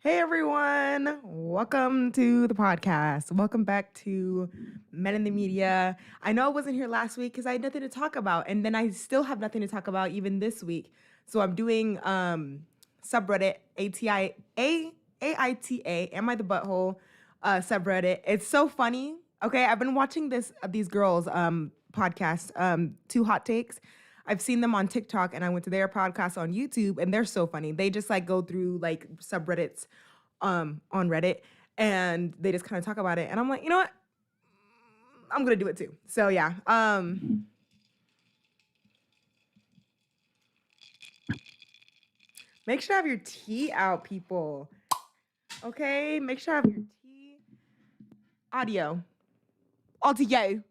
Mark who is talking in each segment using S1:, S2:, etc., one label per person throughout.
S1: Hey everyone, welcome to the podcast. Welcome back to Men in the Media. I know I wasn't here last week because I had nothing to talk about, and then I still have nothing to talk about even this week. So I'm doing subreddit AITA, Am I the Butthole subreddit. It's so funny. Okay, I've been watching these girls podcast, Two Hot Takes. I've seen them on TikTok and I went to their podcast on YouTube and they're so funny. They just like go through like subreddits on Reddit and they just kind of talk about it. And I'm like, you know what? I'm gonna do it too. So yeah. Make sure to have your tea out, people. Okay? Make sure to have your tea. Audio. Audio.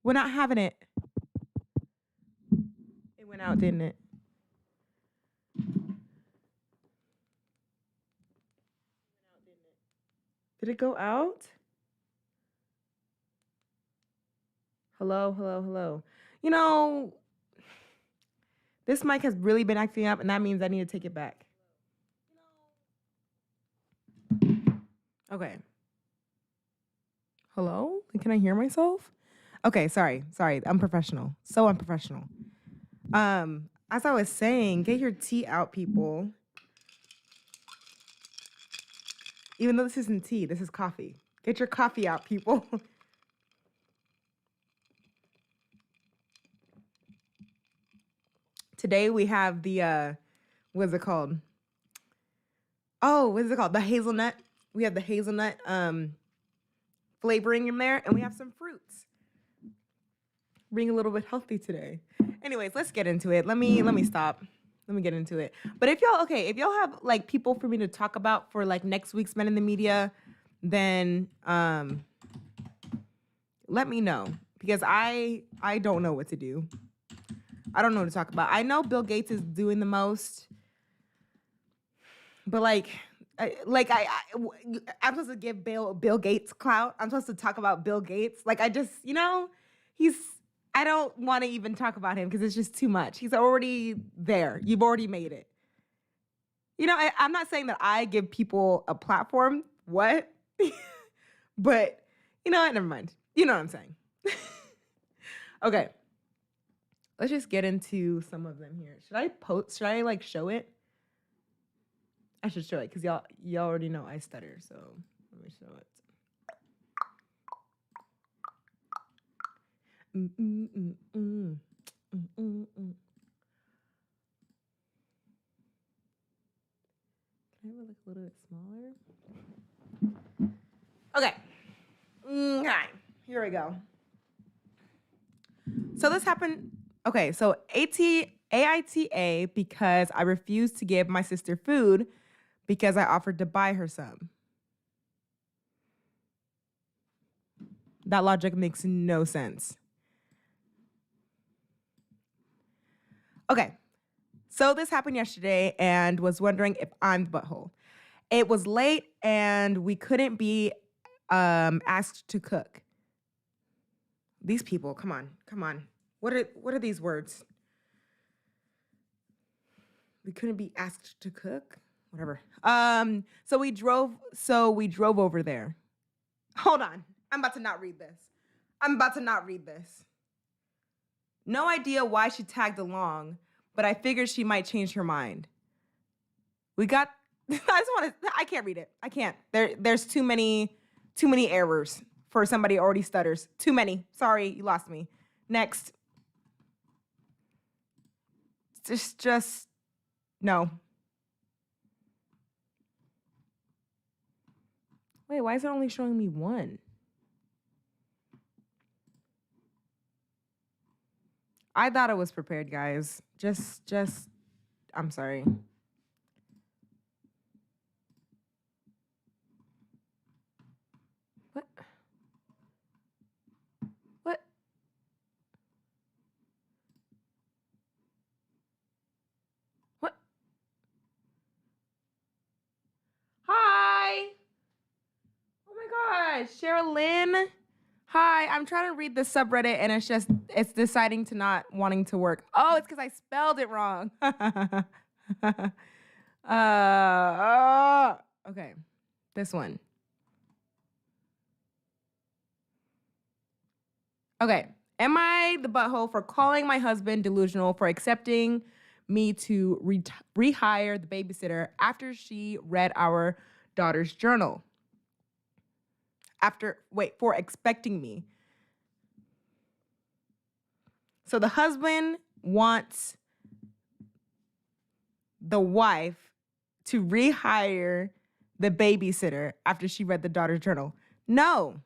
S1: We're not having it. It went out, didn't it? Did it go out? Hello, hello, hello. You know, this mic has really been acting up, and that means I need to take it back. Okay. Hello? Can I hear myself? Okay, sorry. Unprofessional. So unprofessional. As I was saying, get your tea out, people. Even though this isn't tea, this is coffee. Get your coffee out, people. Today we have the what is it called? Oh, what is it called? The hazelnut. We have the hazelnut flavoring in there, and we have some fruits. Being a little bit healthy today. Anyways, let's get into it. Let me stop. Let me get into it. But if y'all have like people for me to talk about for like next week's Men in the Media, then let me know because I don't know what to do. I don't know what to talk about. I know Bill Gates is doing the most, but I'm supposed to give Bill Gates clout. I'm supposed to talk about Bill Gates. Like I just, I don't want to even talk about him because it's just too much. He's already there. You've already made it. I'm not saying that I give people a platform. What? But you know what? Never mind. You know what I'm saying. Okay. Let's just get into some of them here. Should I like show it? I should show it because y'all already know I stutter. So let me show it. Can I have it like a little bit smaller? Okay. Okay. Here we go. So this happened. Okay. So AITA because I refused to give my sister food because I offered to buy her some. That logic makes no sense. Okay, so this happened yesterday and was wondering if I'm the butthole. It was late and we couldn't be asked to cook. These people, come on. What are these words? We couldn't be asked to cook? Whatever. So we drove over there. Hold on. I'm about to not read this. No idea why she tagged along, but I figured she might change her mind. I can't read it. I can't. There's too many errors for somebody who already stutters. Too many. Sorry, you lost me. Next. Just no. Wait, why is it only showing me one? I thought I was prepared, guys. Just, I'm sorry. What? Hi. Oh my gosh, Sherilyn. Hi, I'm trying to read the subreddit and it's deciding to not wanting to work. Oh, it's because I spelled it wrong. Okay. This one. Okay. Am I the butthole for calling my husband delusional for accepting me to rehire the babysitter after she read our daughter's journal? For expecting me. So the husband wants the wife to rehire the babysitter after she read the daughter's journal. No,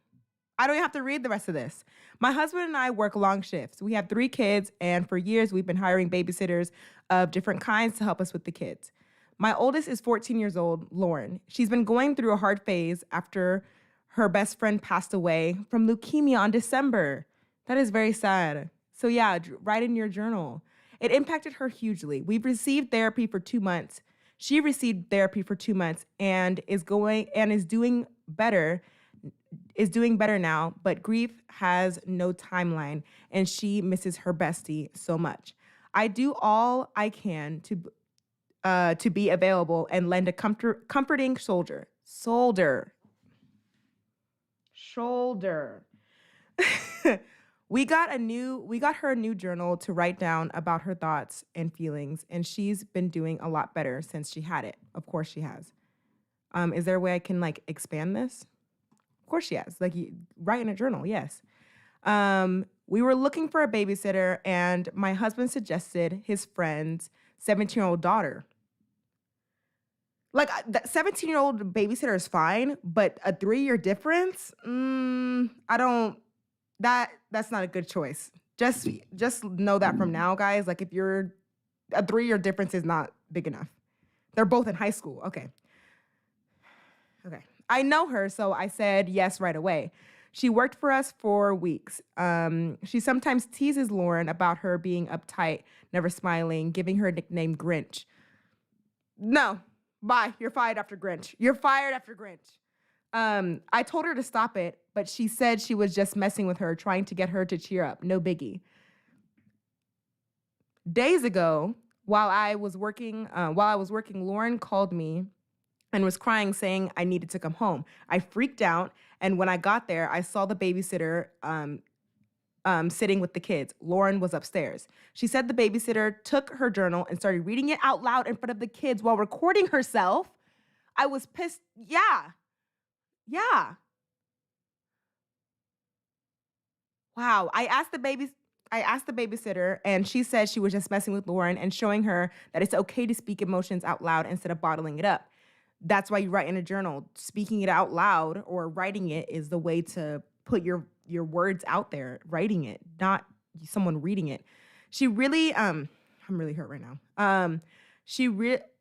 S1: I don't have to read the rest of this. My husband and I work long shifts. We have 3 kids, and for years we've been hiring babysitters of different kinds to help us with the kids. My oldest is 14 years old, Lauren. She's been going through a hard phase after her best friend passed away from leukemia on December. That is very sad. So yeah, write in your journal. It impacted her hugely. We've received therapy for 2 months. She received therapy for 2 months and is doing better now, but grief has no timeline and she misses her bestie so much. I do all I can to be available and lend a comforting shoulder. We got her a new journal to write down about her thoughts and feelings, and she's been doing a lot better since she had it. Of course she has. Is there a way I can expand this? Of course she has. Write in a journal, yes. We were looking for a babysitter, and my husband suggested his friend's 17-year-old daughter. That 17-year-old babysitter is fine, but a 3-year difference? That's not a good choice. Just know that from now, guys. If you're a 3-year difference is not big enough. They're both in high school. Okay. I know her, so I said yes right away. She worked for us for weeks. She sometimes teases Lauren about her being uptight, never smiling, giving her a nickname Grinch. No, bye. You're fired after Grinch. I told her to stop it, but she said she was just messing with her, trying to get her to cheer up. No biggie. Days ago, while I was working, Lauren called me and was crying, saying I needed to come home. I freaked out, and when I got there, I saw the babysitter sitting with the kids. Lauren was upstairs. She said the babysitter took her journal and started reading it out loud in front of the kids while recording herself. I was pissed. Yeah. Wow. I asked the babysitter, and she said she was just messing with Lauren and showing her that it's okay to speak emotions out loud instead of bottling it up. That's why you write in a journal. Speaking it out loud or writing it is the way to put your words out there. Writing it, not someone reading it. She really, I'm really hurt right now. She really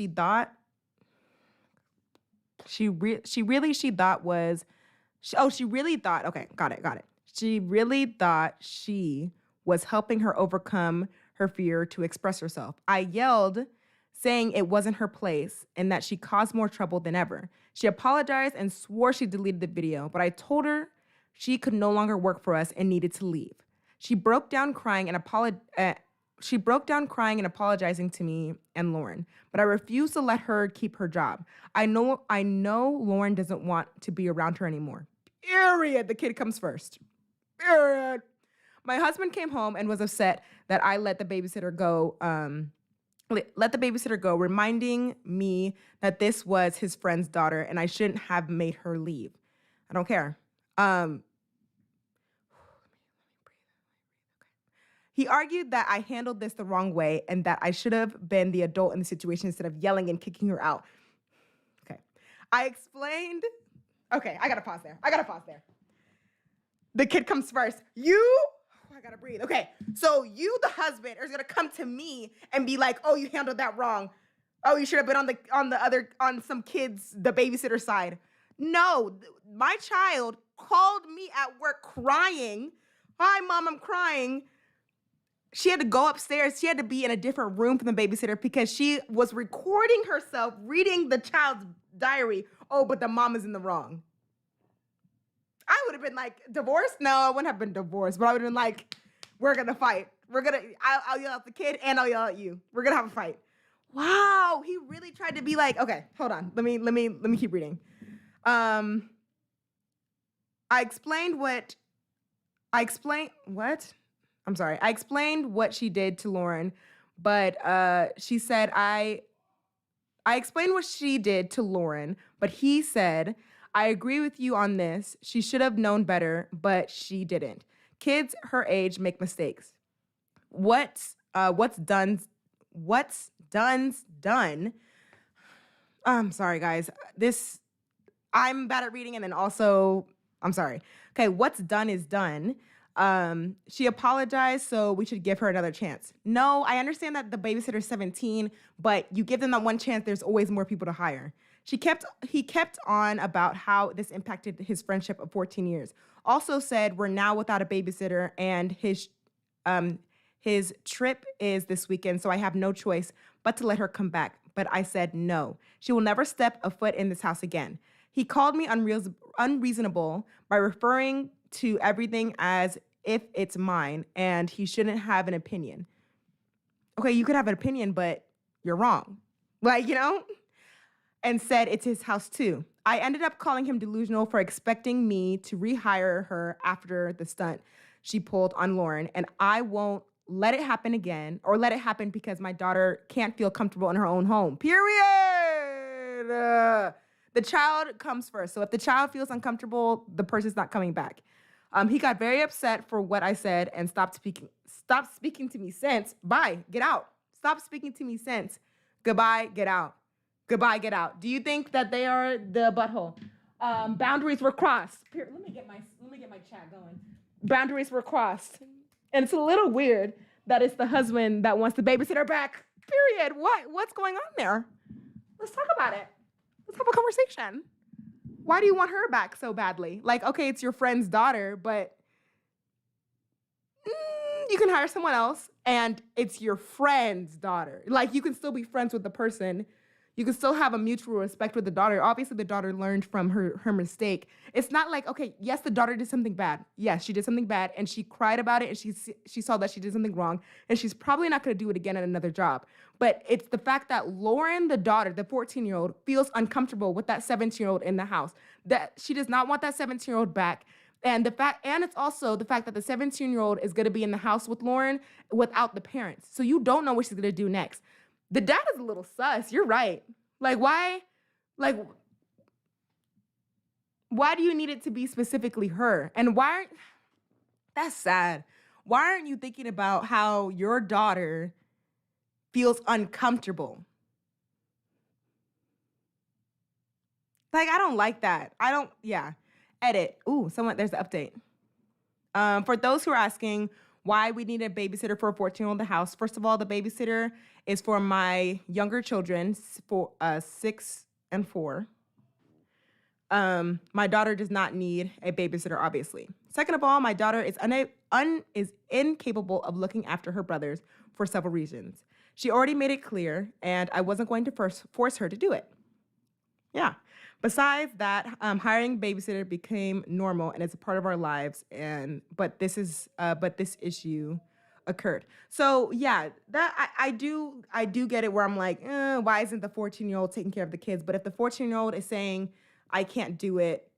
S1: thought she was helping her overcome her fear to express herself. I yelled, saying it wasn't her place and that she caused more trouble than ever. She apologized and swore she deleted the video, but I told her she could no longer work for us and needed to leave. She broke down crying and apologizing to me and Lauren, but I refused to let her keep her job. I know Lauren doesn't want to be around her anymore. Period. The kid comes first. Period. My husband came home and was upset that I let the babysitter go. Reminding me that this was his friend's daughter and I shouldn't have made her leave. I don't care. He argued that I handled this the wrong way and that I should have been the adult in the situation instead of yelling and kicking her out. Okay. I explained. Okay, I gotta pause there. The kid comes first. I gotta breathe. Okay, so you, the husband, are gonna come to me and be like, "Oh, you handled that wrong. Oh, you should have been on some kids, the babysitter side." No, my child called me at work crying. "Hi, Mom, I'm crying." She had to go upstairs. She had to be in a different room from the babysitter because she was recording herself reading the child's diary. Oh, but the mom is in the wrong. I would have been like, divorced? No, I wouldn't have been divorced, but I would have been like, we're going to fight. I'll yell at the kid and I'll yell at you. We're going to have a fight. Wow, he really tried to be like, okay, hold on. Let me keep reading. Um, I explained what I explained what? I'm sorry. I explained what she did to Lauren, but she said I explained what she did to Lauren, but he said, I agree with you on this. She should have known better, but she didn't. Kids her age make mistakes. What's done's done. I'm sorry, guys. This I'm bad at reading, and then also I'm sorry. Okay, what's done is done. She apologized, so we should give her another chance. No, I understand that the babysitter's 17, but you give them that one chance, there's always more people to hire. He kept on about how this impacted his friendship of 14 years. Also said we're now without a babysitter, and his trip is this weekend, so I have no choice but to let her come back. But I said no. She will never step a foot in this house again. He called me unreasonable by referring to everything as if it's mine, and he shouldn't have an opinion. Okay, you could have an opinion, but you're wrong. Like, and said it's his house too. I ended up calling him delusional for expecting me to rehire her after the stunt she pulled on Lauren, and I won't let it happen again, or let it happen because my daughter can't feel comfortable in her own home. Period. The child comes first. So if the child feels uncomfortable, the person's not coming back. He got very upset for what I said and stopped speaking to me since. Bye, get out. Stop speaking to me since. Goodbye, get out. Goodbye, get out. Do you think that they are the butthole? Boundaries were crossed. Let me get my chat going. Boundaries were crossed. And it's a little weird that it's the husband that wants the babysitter back. Period. What's going on there? Let's talk about it. Let's have a conversation. Why do you want her back so badly? Like, okay, it's your friend's daughter, but you can hire someone else, and it's your friend's daughter. Like, you can still be friends with the person. You can still have a mutual respect with the daughter. Obviously, the daughter learned from her mistake. It's not like, okay, yes, the daughter did something bad. Yes, she did something bad, and she cried about it, and she saw that she did something wrong, and she's probably not going to do it again at another job. But it's the fact that Lauren, the daughter, the 14-year-old, feels uncomfortable with that 17-year-old in the house, that she does not want that 17-year-old back. And it's also the fact that the 17-year-old is going to be in the house with Lauren without the parents. So you don't know what she's going to do next. The dad is a little sus. You're right. Like, why do you need it to be specifically her? And that's sad. Why aren't you thinking about how your daughter feels uncomfortable? Like, I don't like that. Edit. Ooh, there's the update. For those who are asking why we need a babysitter for a 14-year-old in the house, first of all, the babysitter is for my younger children, for 6 and 4. My daughter does not need a babysitter, obviously. Second of all, my daughter is incapable of looking after her brothers for several reasons. She already made it clear, and I wasn't going to force her to do it. Yeah. Besides that, hiring a babysitter became normal and it's a part of our lives. But this issue occurred. So yeah, that I do get it. Where I'm like, why isn't the 14-year-old taking care of the kids? But if the 14-year-old is saying I can't do it,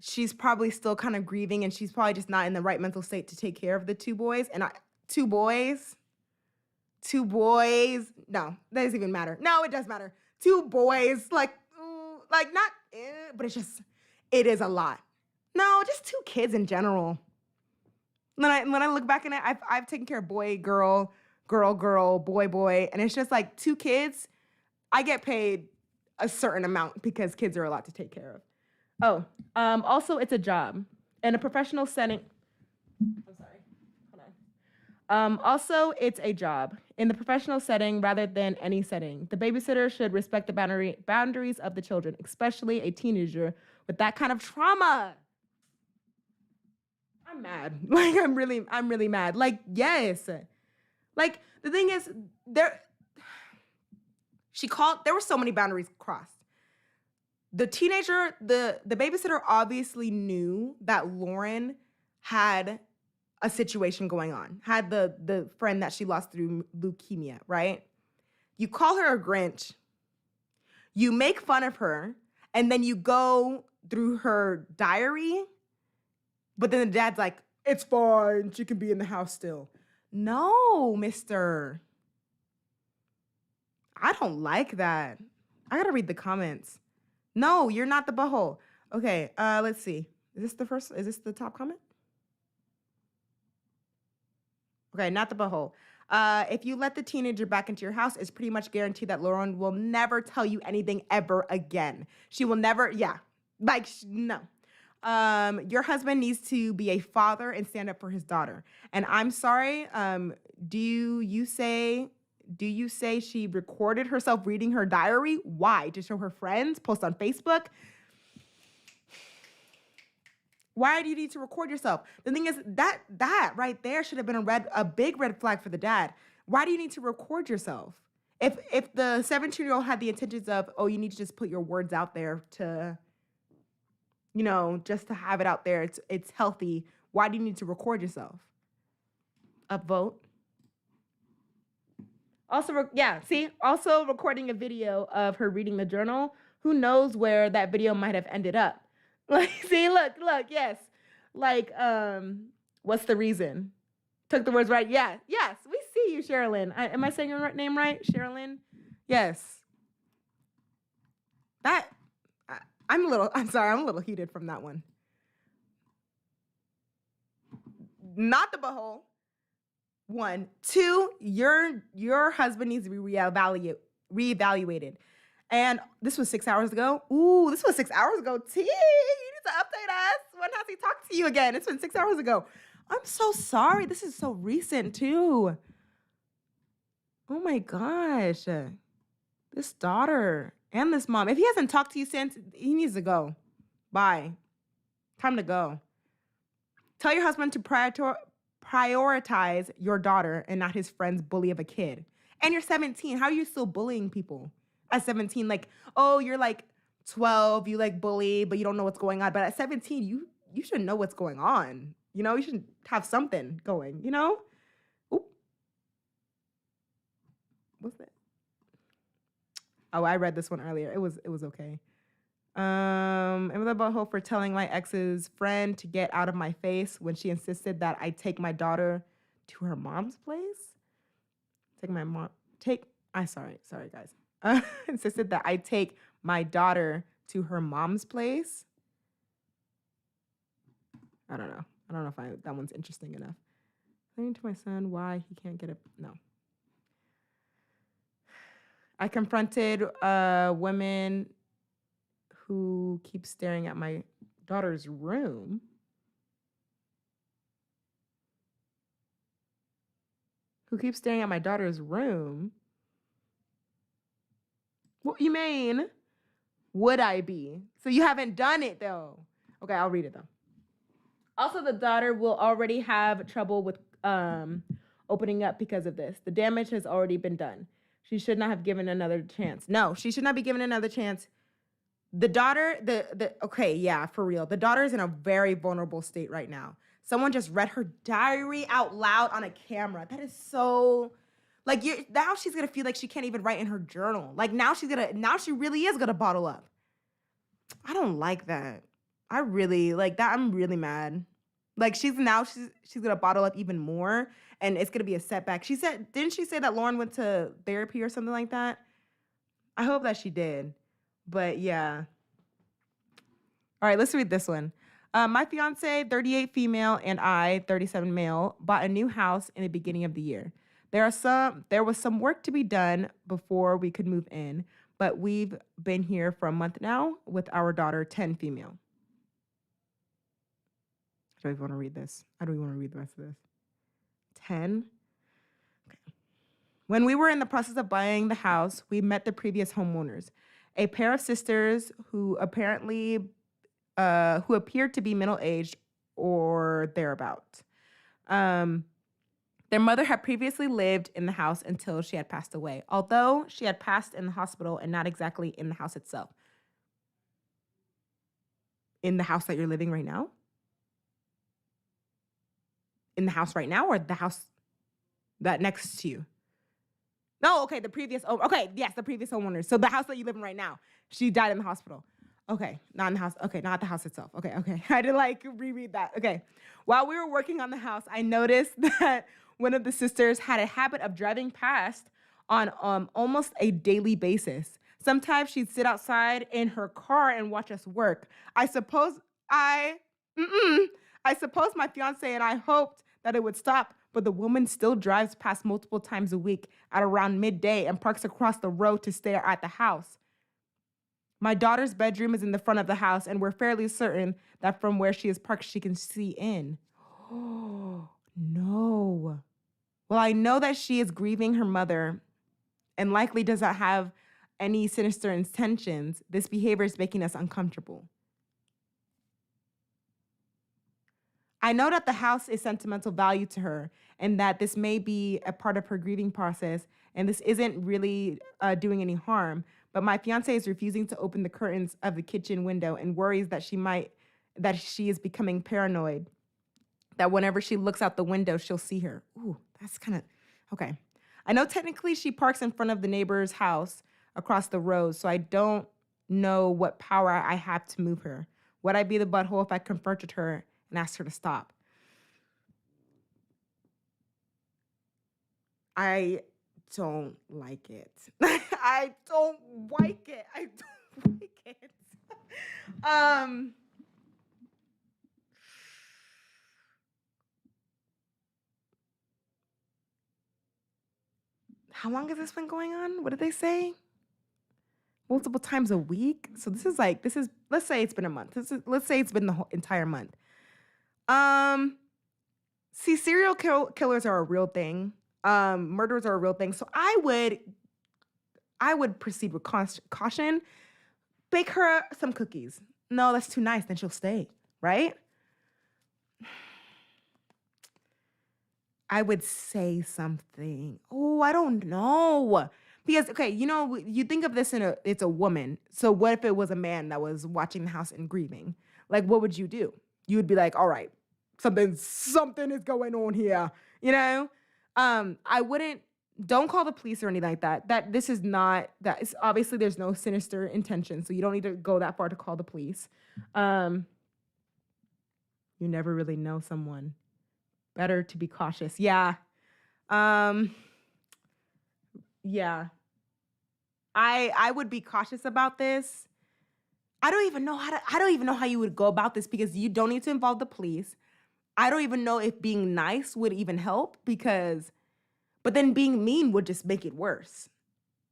S1: she's probably still kind of grieving, and she's probably just not in the right mental state to take care of the two boys. Two boys. No, that doesn't even matter. No, it does matter. Two boys, not, but it is a lot. No, just two kids in general. When I look back in it, I've taken care of boy, girl, boy, and it's just like two kids. I get paid a certain amount because kids are a lot to take care of. Also, it's a job in a professional setting. I'm sorry. Hold on. Also, it's a job in the professional setting rather than any setting. The babysitter should respect the boundaries of the children, especially a teenager with that kind of trauma. I'm mad. Like, I'm really mad. Like, yes. Like, the thing is, there were so many boundaries crossed. The teenager, the babysitter obviously knew that Lauren had a situation going on, had the friend that she lost through leukemia, right? You call her a Grinch. You make fun of her, and then you go through her diary, but then the dad's like, it's fine. She can be in the house still. No, mister. I don't like that. I gotta read the comments. No, you're not the butthole. Okay, let's see. Is this the top comment? Okay, not the butthole. If you let the teenager back into your house, it's pretty much guaranteed that Lauren will never tell you anything ever again. She will never, yeah. Like, no. Your husband needs to be a father and stand up for his daughter. And I'm sorry, do you say she recorded herself reading her diary? Why? To show her friends, post on Facebook? Why do you need to record yourself? The thing is, that right there should have been a big red flag for the dad. Why do you need to record yourself? If the 17-year-old had the intentions of, oh, you need to just put your words out there to, just to have it out there, it's healthy. Why do you need to record yourself? Upvote. Also, also recording a video of her reading the journal. Who knows where that video might have ended up? Like, see, look, yes. Like, what's the reason? Took the words right. Yeah, yes, we see you, Sherilyn. Am I saying your name right, Sherilyn? Yes. I'm a little heated from that one. Not the butthole. 1, 2, your husband needs to be reevaluated. And this was 6 hours ago. Ooh, this was 6 hours ago. T, you need to update us. When has he talked to you again? It's been 6 hours ago. I'm so sorry. This is so recent too. Oh my gosh. This daughter and this mom. If he hasn't talked to you since, he needs to go. Bye. Time to go. Tell your husband to prioritize your daughter and not his friend's bully of a kid. And you're 17. How are you still bullying people at 17? Like, oh, you're like 12, you like bully, but you don't know what's going on. But at 17, you should know what's going on. You should have something going, Oop. What's that? Oh, I read this one earlier. It was okay. Am I the butthole for telling my ex's friend to get out of my face when she insisted that I take my daughter to her mom's place? Sorry guys. Insisted that I take my daughter to her mom's place. I don't know. I don't know if that one's interesting enough. Explaining to my son why he can't get no. I confronted women who keep staring at my daughter's room. Who keeps staring at my daughter's room? What you mean? Would I be? So you haven't done it though. Okay, I'll read it though. Also, the daughter will already have trouble with opening up because of this. The damage has already been done. She should not have given another chance. No, she should not be given another chance. The daughter, okay, yeah, for real. The daughter is in a very vulnerable state right now. Someone just read her diary out loud on a camera. That is so, like, now she's gonna feel like she can't even write in her journal. Like now she really is gonna bottle up. I don't like that. I really like that. I'm really mad. Like she's gonna bottle up even more, and it's gonna be a setback. Didn't she say that Lauren went to therapy or something like that? I hope that she did. But yeah. All right, let's read this one. My fiance, 38 female, and I, 37 male, bought a new house in the beginning of the year. There was some work to be done before we could move in, but we've been here for a month now with our daughter, 10 female. I don't even want to read this. I don't even want to read the rest of this. 10. Okay. When we were in the process of buying the house, we met the previous homeowners, a pair of sisters who appeared to be middle-aged or thereabout. Their mother had previously lived in the house until she had passed away, although she had passed in the hospital and not exactly in the house itself. In the house that you're living right now? In the house right now, or the house that next to you? No, okay, the previous, okay, yes, the previous homeowner. So the house that you live in right now, she died in the hospital. Okay, not in the house. Okay, not the house itself. Okay. I had to like reread that. Okay. While we were working on the house, I noticed that one of the sisters had a habit of driving past on almost a daily basis. Sometimes she'd sit outside in her car and watch us work. I suppose I, mm-mm, I suppose my fiance and I hoped that it would stop, but the woman still drives past multiple times a week at around midday and parks across the road to stare at the house. My daughter's bedroom is in the front of the house, and we're fairly certain that from where she is parked, she can see in. Oh, no. Well, I know that she is grieving her mother and likely does not have any sinister intentions. This behavior is making us uncomfortable. I know that the house is sentimental value to her and that this may be a part of her grieving process and this isn't really doing any harm, but my fiance is refusing to open the curtains of the kitchen window and worries that she is becoming paranoid, that whenever she looks out the window, she'll see her. Ooh, that's kind of, okay. I know technically she parks in front of the neighbor's house across the road, so I don't know what power I have to move her. Would I be the butthole if I confronted her and asked her to stop? I don't like it. I don't like it. I don't like it. Um, how long has this been going on? What did they say? Multiple times a week. So this is, let's say it's been a month. Let's say it's been the whole entire month. See, serial killers are a real thing. Murders are a real thing. So I would proceed with caution. Bake her some cookies. No, that's too nice. Then she'll stay, right? I would say something. Oh, I don't know. Because, okay, you think of this it's a woman. So what if it was a man that was watching the house and grieving? Like, what would you do? You would be like, all right, something is going on here. I wouldn't, don't call the police or anything like that. This is not, that is obviously there's no sinister intention. So you don't need to go that far to call the police. You never really know someone. Better to be cautious. Yeah. Yeah. I would be cautious about this. I don't even know how you would go about this because you don't need to involve the police. I don't even know if being nice would even help but then being mean would just make it worse.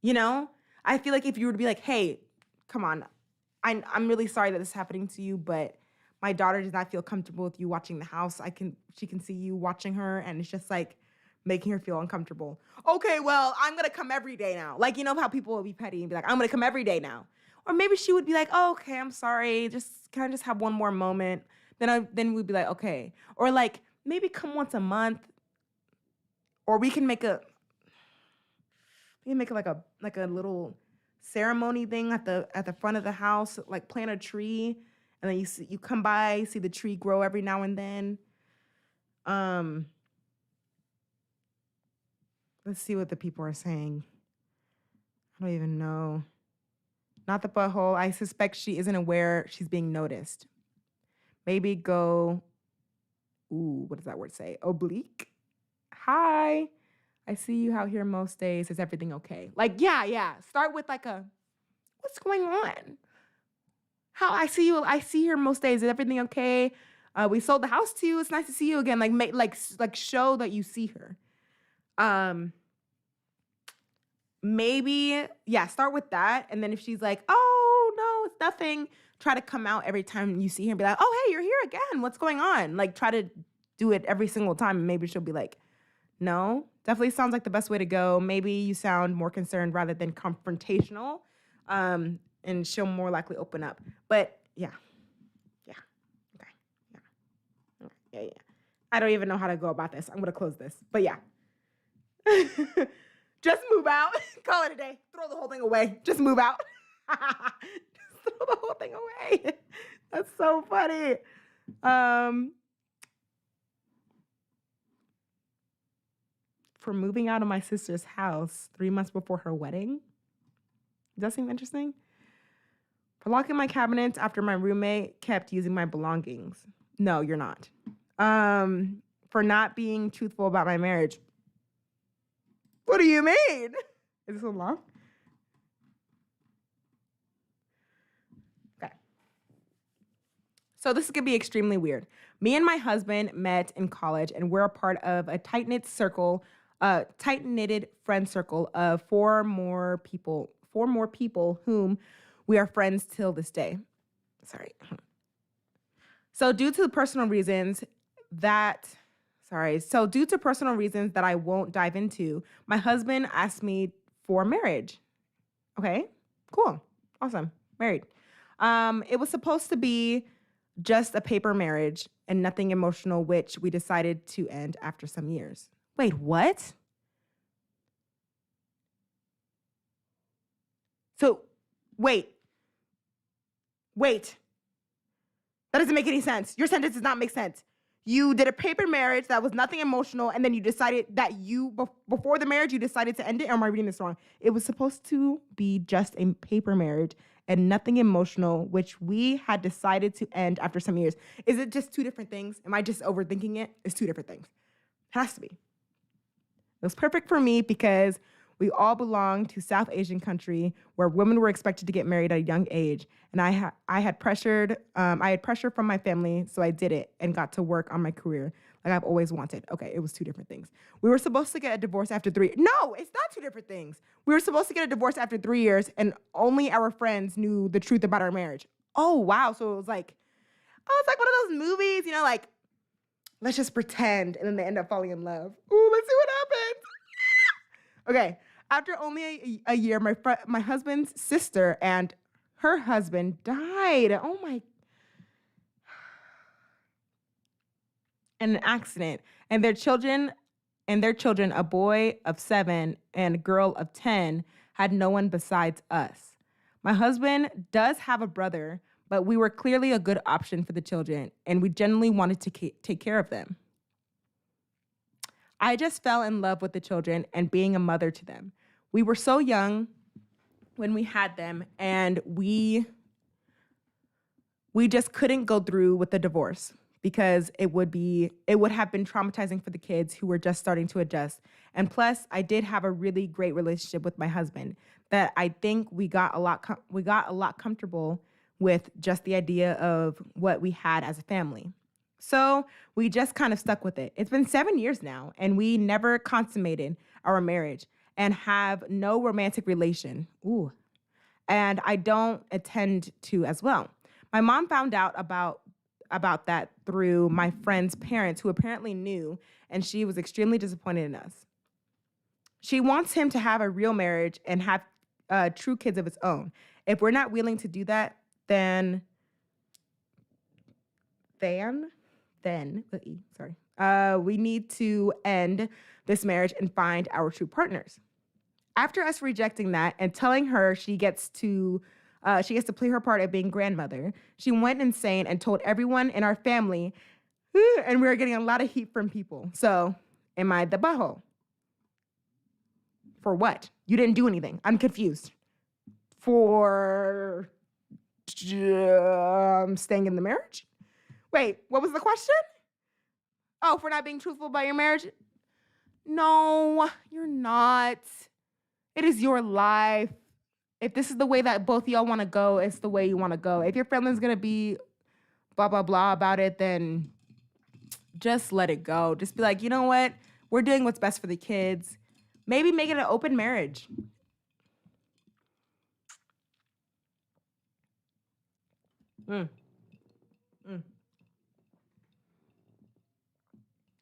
S1: I feel like if you were to be like, hey, come on, I'm really sorry that this is happening to you, but my daughter does not feel comfortable with you watching the house. She can see you watching her, and it's just like making her feel uncomfortable. Okay, well, I'm gonna come every day now. Like, how people will be petty and be like, I'm gonna come every day now. Or maybe she would be like, oh, okay, I'm sorry. Can I just have one more moment? Then we'd be like, okay. Or like maybe come once a month. Or we can make like a little ceremony thing at the front of the house, like plant a tree, and then you come by, see the tree grow every now and then. Let's see what the people are saying. I don't even know. Not the butthole. I suspect she isn't aware she's being noticed. Maybe go, what does that word say? Oblique? Hi. I see you out here most days. Is everything okay? Like, yeah. Start with like what's going on? How I see you here most days. Is everything okay? We sold the house to you. It's nice to see you again. Like show that you see her. Maybe, start with that. And then if she's like, oh, no, it's nothing, try to come out every time you see her and be like, oh, hey, you're here again. What's going on? Like, try to do it every single time. And maybe she'll be like, no, definitely sounds like the best way to go. Maybe you sound more concerned rather than confrontational. And she'll more likely open up. But yeah. Okay. Yeah. I don't even know how to go about this. I'm going to close this. But yeah. Just move out. Call it a day. Throw the whole thing away. Just move out. Just throw the whole thing away. That's so funny. for moving out of my sister's house 3 months before her wedding. Does that seem interesting? For locking my cabinets after my roommate kept using my belongings. No, you're not. For not being truthful about my marriage. What do you mean? Is this so long? Okay. So this is going to be extremely weird. Me and my husband met in college, and we're a part of a tight-knit friend circle of four more people whom we are friends till this day. So due to personal reasons that I won't dive into, my husband asked me for marriage. Okay, cool, awesome, married. It was supposed to be just a paper marriage and nothing emotional, which we decided to end after some years. Wait, what? So, wait. That doesn't make any sense. Your sentence does not make sense. You did a paper marriage that was nothing emotional, and then you decided that before the marriage, you decided to end it, or am I reading this wrong? It was supposed to be just a paper marriage and nothing emotional, which we had decided to end after some years. Is it just two different things? Am I just overthinking it? It's two different things. It has to be. It was perfect for me because we all belong to South Asian country where women were expected to get married at a young age. And I had pressure from my family, so I did it and got to work on my career like I've always wanted. Okay, it was two different things. We were supposed to get a divorce after 3. No, it's not two different things. We were supposed to get a divorce after 3 years, and only our friends knew the truth about our marriage. Oh, wow. So it was like one of those movies, like, let's just pretend, and then they end up falling in love. Ooh, let's see what happens. Okay, after only a year, my husband's sister and her husband died. Oh my. In an accident. And their children, a boy of 7 and a girl of 10, had no one besides us. My husband does have a brother, but we were clearly a good option for the children, and we genuinely wanted to take care of them. I just fell in love with the children and being a mother to them. We were so young when we had them, and we just couldn't go through with the divorce because it would have been traumatizing for the kids who were just starting to adjust. And plus, I did have a really great relationship with my husband that I think we got a lot comfortable with just the idea of what we had as a family. So we just kind of stuck with it. It's been 7 years now, and we never consummated our marriage and have no romantic relation. Ooh. And I don't intend to as well. My mom found out about that through my friend's parents, who apparently knew, and she was extremely disappointed in us. She wants him to have a real marriage and have true kids of his own. If we're not willing to do that, then we need to end this marriage and find our true partners. After us rejecting that and telling her she gets to play her part of being grandmother, she went insane and told everyone in our family, and we were getting a lot of heat from people. So, am I the butthole? For what? You didn't do anything. I'm confused. For staying in the marriage? Wait, what was the question? Oh, for not being truthful about your marriage? No, you're not. It is your life. If this is the way that both of y'all want to go, it's the way you want to go. If your family's going to be blah, blah, blah about it, then just let it go. Just be like, you know what? We're doing what's best for the kids. Maybe make it an open marriage.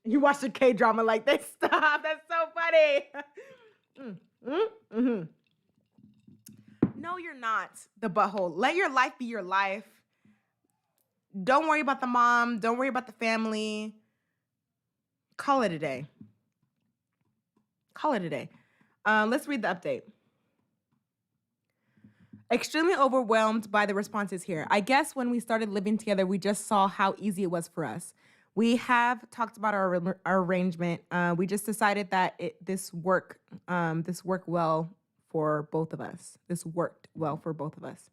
S1: You watch the K-drama like this. Stop. That's so funny. No, you're not the butthole. Let your life be your life. Don't worry about the mom. Don't worry about the family. Call it a day. Let's read the update. Extremely overwhelmed by the responses here. I guess when we started living together, we just saw how easy it was for us. We have talked about our arrangement. We just decided that this worked well for both of us. This worked well for both of us.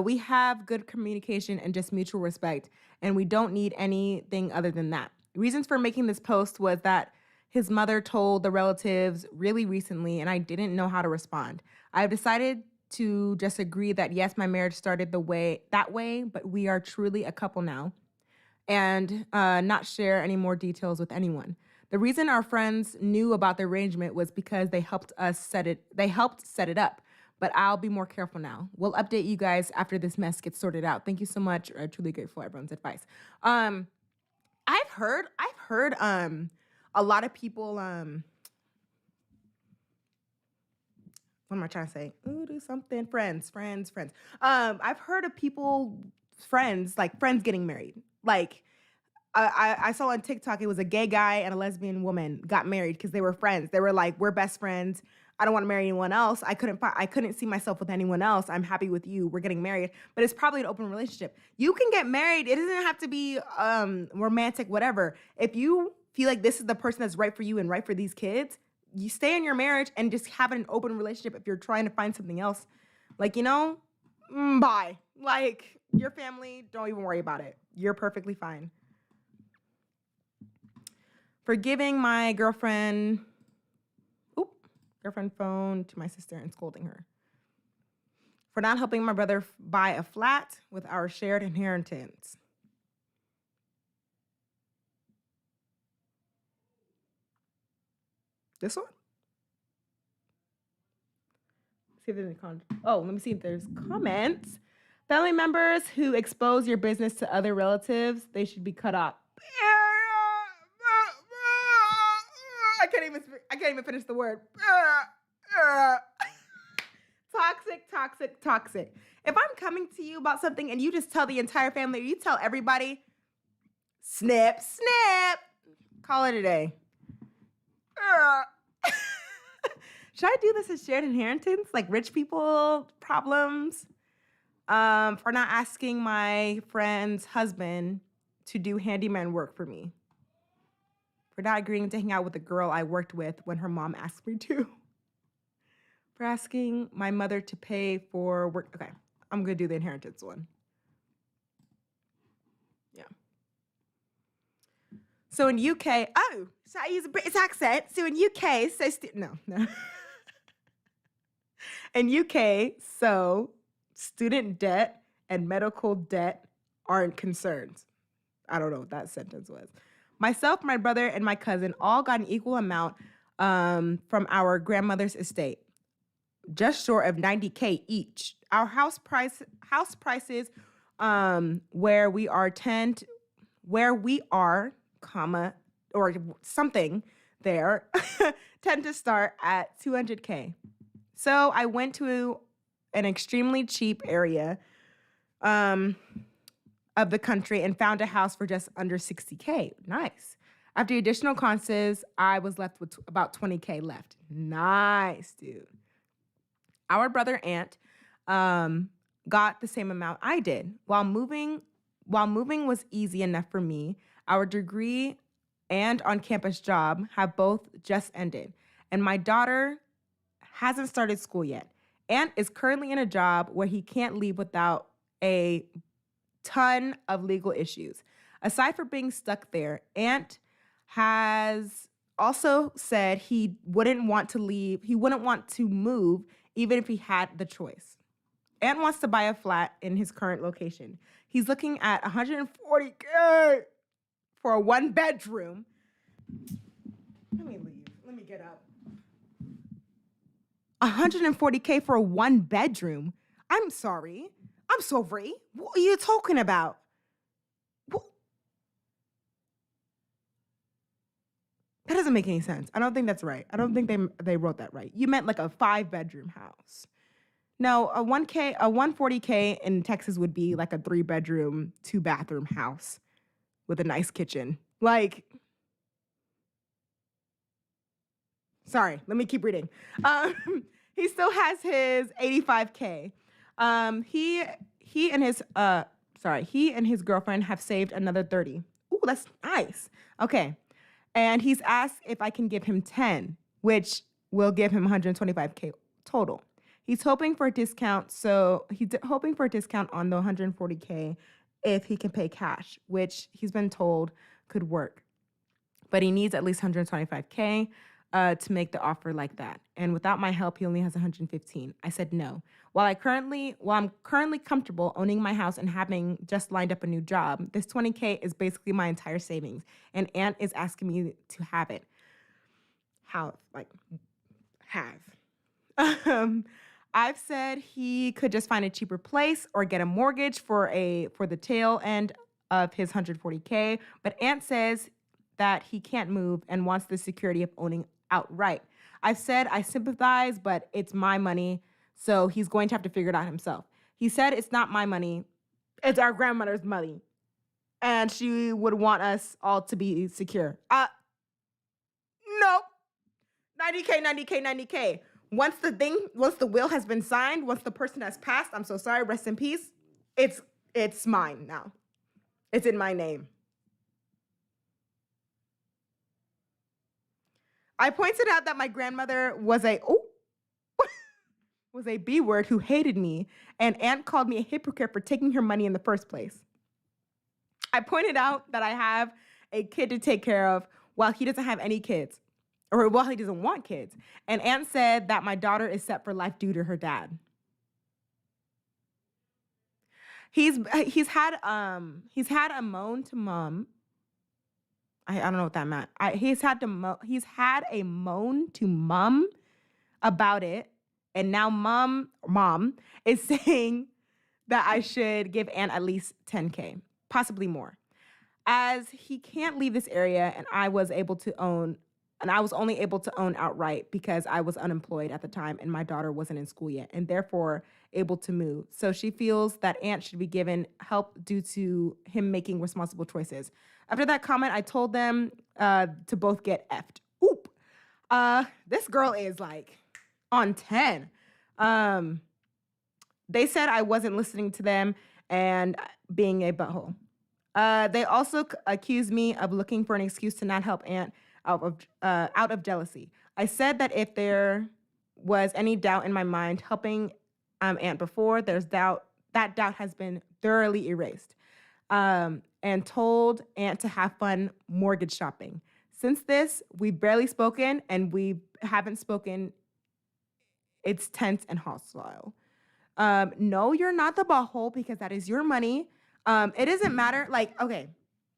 S1: We have good communication and just mutual respect, and we don't need anything other than that. Reasons for making this post was that his mother told the relatives really recently, and I didn't know how to respond. I've decided to just agree that yes, my marriage started that way, but we are truly a couple now, and not share any more details with anyone. The reason our friends knew about the arrangement was because they helped set it up. But I'll be more careful now. We'll update you guys after this mess gets sorted out. Thank you so much. I'm truly grateful for everyone's advice. I've heard a lot of people what am I trying to say? Ooh, do something. Friends. I've heard of friends getting married. Like, I saw on TikTok, it was a gay guy and a lesbian woman got married because they were friends. They were like, we're best friends. I don't want to marry anyone else. I couldn't see myself with anyone else. I'm happy with you. We're getting married. But it's probably an open relationship. You can get married. It doesn't have to be romantic, whatever. If you feel like this is the person that's right for you and right for these kids, you stay in your marriage and just have an open relationship. If you're trying to find something else, bye. Like, your family, don't even worry about it. You're perfectly fine. For giving my girlfriend phone to my sister and scolding her. For not helping my brother buy a flat with our shared inheritance. This one? See if there's any comments. Oh, let me see if there's comments. Family members who expose your business to other relatives, they should be cut off. I can't even finish the word. Toxic. If I'm coming to you about something and you just tell the entire family, or you tell everybody, snip. Call it a day. Should I do this as shared inheritance? Like rich people problems? For not asking my friend's husband to do handyman work for me. For not agreeing to hang out with a girl I worked with when her mom asked me to. For asking my mother to pay for work. Okay, I'm going to do the inheritance one. Yeah. So in UK, should I use a British accent? So in UK, no. In UK, student debt and medical debt aren't concerns. I don't know what that sentence was. Myself, my brother, and my cousin all got an equal amount from our grandmother's estate, just short of $90K each. Our house prices, where we are, or something there, tend to start at $200K. So I went to an extremely cheap area of the country and found a house for just under $60K. Nice. After additional conses, I was left with about $20K left. Nice, dude. Our brother aunt got the same amount I did. While moving was easy enough for me, our degree and on-campus job have both just ended, and my daughter hasn't started school yet. Aunt is currently in a job where he can't leave without a ton of legal issues. Aside from being stuck there, Aunt has also said he wouldn't want to leave. He wouldn't want to move even if he had the choice. Aunt wants to buy a flat in his current location. He's looking at $140K for a 1-bedroom. Let me leave. Let me get up. $140K for a 1-bedroom. I'm sorry. What are you talking about? What? That doesn't make any sense. I don't think that's right. I don't think they wrote that right. You meant like a 5-bedroom house. No, a 140K in Texas would be like a 3-bedroom, 2-bathroom house with a nice kitchen. Like, sorry, let me keep reading. He still has his $85K. He and his girlfriend have saved another 30. Ooh, that's nice. Okay. And he's asked if I can give him 10, which will give him 125K total. He's hoping for a discount. So he's hoping for a discount on the 140K if he can pay cash, which he's been told could work. But he needs at least 125K to make the offer like that. And without my help, he only has 115. I said no. While I'm currently comfortable owning my house and having just lined up a new job, this 20K is basically my entire savings. And Aunt is asking me to have it. Have. I've said he could just find a cheaper place or get a mortgage for the tail end of his 140K. But Aunt says that he can't move and wants the security of owning outright. I've said I sympathize, but it's my money, so he's going to have to figure it out himself. He said it's not my money, it's our grandmother's money, and she would want us all to be secure. Nope. 90K, 90K, 90K. Once the will has been signed, once the person has passed, I'm so sorry, rest in peace, it's mine now. It's in my name. I pointed out that my grandmother was a B word who hated me, and Aunt called me a hypocrite for taking her money in the first place. I pointed out that I have a kid to take care of while he doesn't have any kids, or while he doesn't want kids. And Aunt said that my daughter is set for life due to her dad. He's had a moan to mom. I don't know what that meant. He's had a moan to mom about it, and now mom is saying that I should give Aunt at least 10K, possibly more, as he can't leave this area, and I was only able to own outright because I was unemployed at the time and my daughter wasn't in school yet, and therefore able to move. So she feels that Aunt should be given help due to him making responsible choices. After that comment, I told them to both get effed. Oop. This girl is like on 10. They said I wasn't listening to them and being a butthole. They also accused me of looking for an excuse to not help Aunt out of jealousy. I said that if there was any doubt in my mind helping Aunt before, that doubt has been thoroughly erased. And told Aunt to have fun mortgage shopping. Since this, we've barely spoken, and we haven't spoken. It's tense and hostile. No, you're not the butthole because that is your money. It doesn't matter. Like, okay,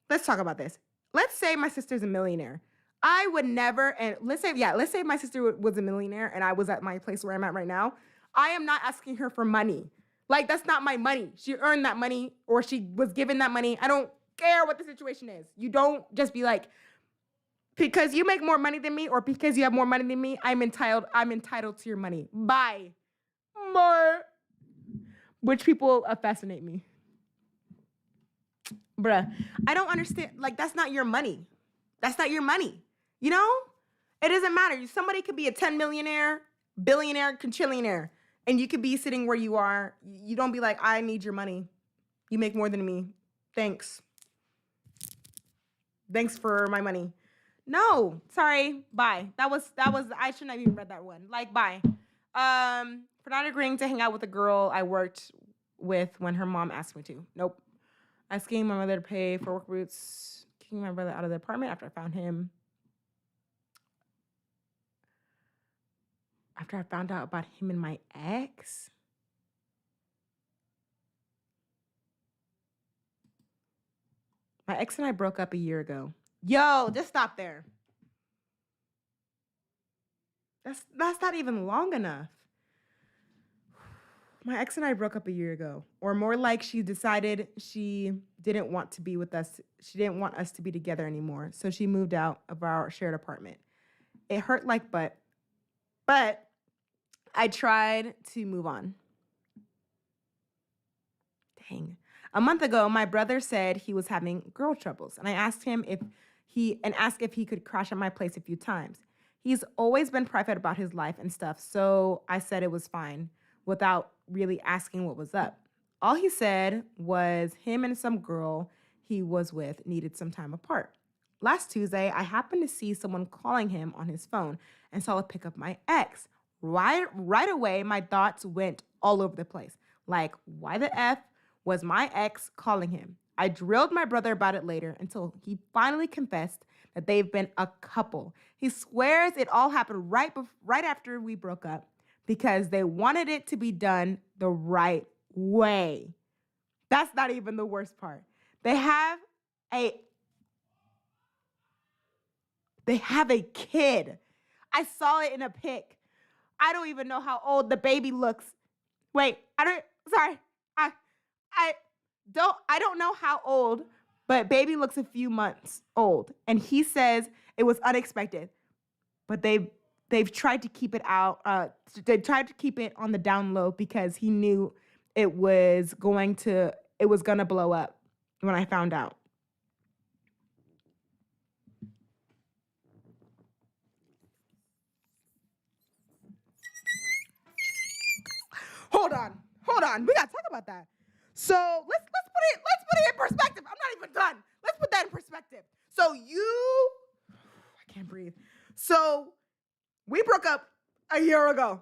S1: let's talk about this. Let's say my sister's a millionaire. I would never, and let's say my sister was a millionaire and I was at my place where I'm at right now. I am not asking her for money. Like, that's not my money. She earned that money or she was given that money. I don't care what the situation is. You don't just be like, because you make more money than me or because you have more money than me, I'm entitled to your money. Bye. More. Which people fascinate me. Bruh, I don't understand. Like, that's not your money. That's not your money. You know? It doesn't matter. Somebody could be a 10 millionaire, billionaire, quinchillionaire, and you could be sitting where you are. You don't be like, I need your money. You make more than me. Thanks. Thanks for my money. No, sorry. Bye. That was I shouldn't have even read that one. Like, bye. For not agreeing to hang out with a girl I worked with when her mom asked me to. Nope. Asking my mother to pay for work routes, kicking my brother out of the apartment after I found out about him and my ex. My ex and I broke up a year ago. Yo, just stop there. That's not even long enough. My ex and I broke up a year ago. Or more like she decided she didn't want to be with us. She didn't want us to be together anymore. So she moved out of our shared apartment. It hurt like butt. But I tried to move on. Dang. A month ago, my brother said he was having girl troubles. And I asked him if he could crash at my place a few times. He's always been private about his life and stuff. So I said it was fine without really asking what was up. All he said was him and some girl he was with needed some time apart. Last Tuesday, I happened to see someone calling him on his phone and saw it pick up my ex. Right away, my thoughts went all over the place. Like, why the F was my ex calling him? I drilled my brother about it later until he finally confessed that they've been a couple. He swears it all happened right after we broke up because they wanted it to be done the right way. That's not even the worst part. They have a kid. I saw it in a pic. I don't even know how old the baby looks. Wait, I don't know how old, but baby looks a few months old. And he says it was unexpected, but they've tried to keep it out. They tried to keep it on the down low because he knew it was gonna blow up when I found out. Hold on. We gotta talk about that. So let's put it in perspective. I'm not even done. Let's put that in perspective. So I can't breathe. So we broke up a year ago.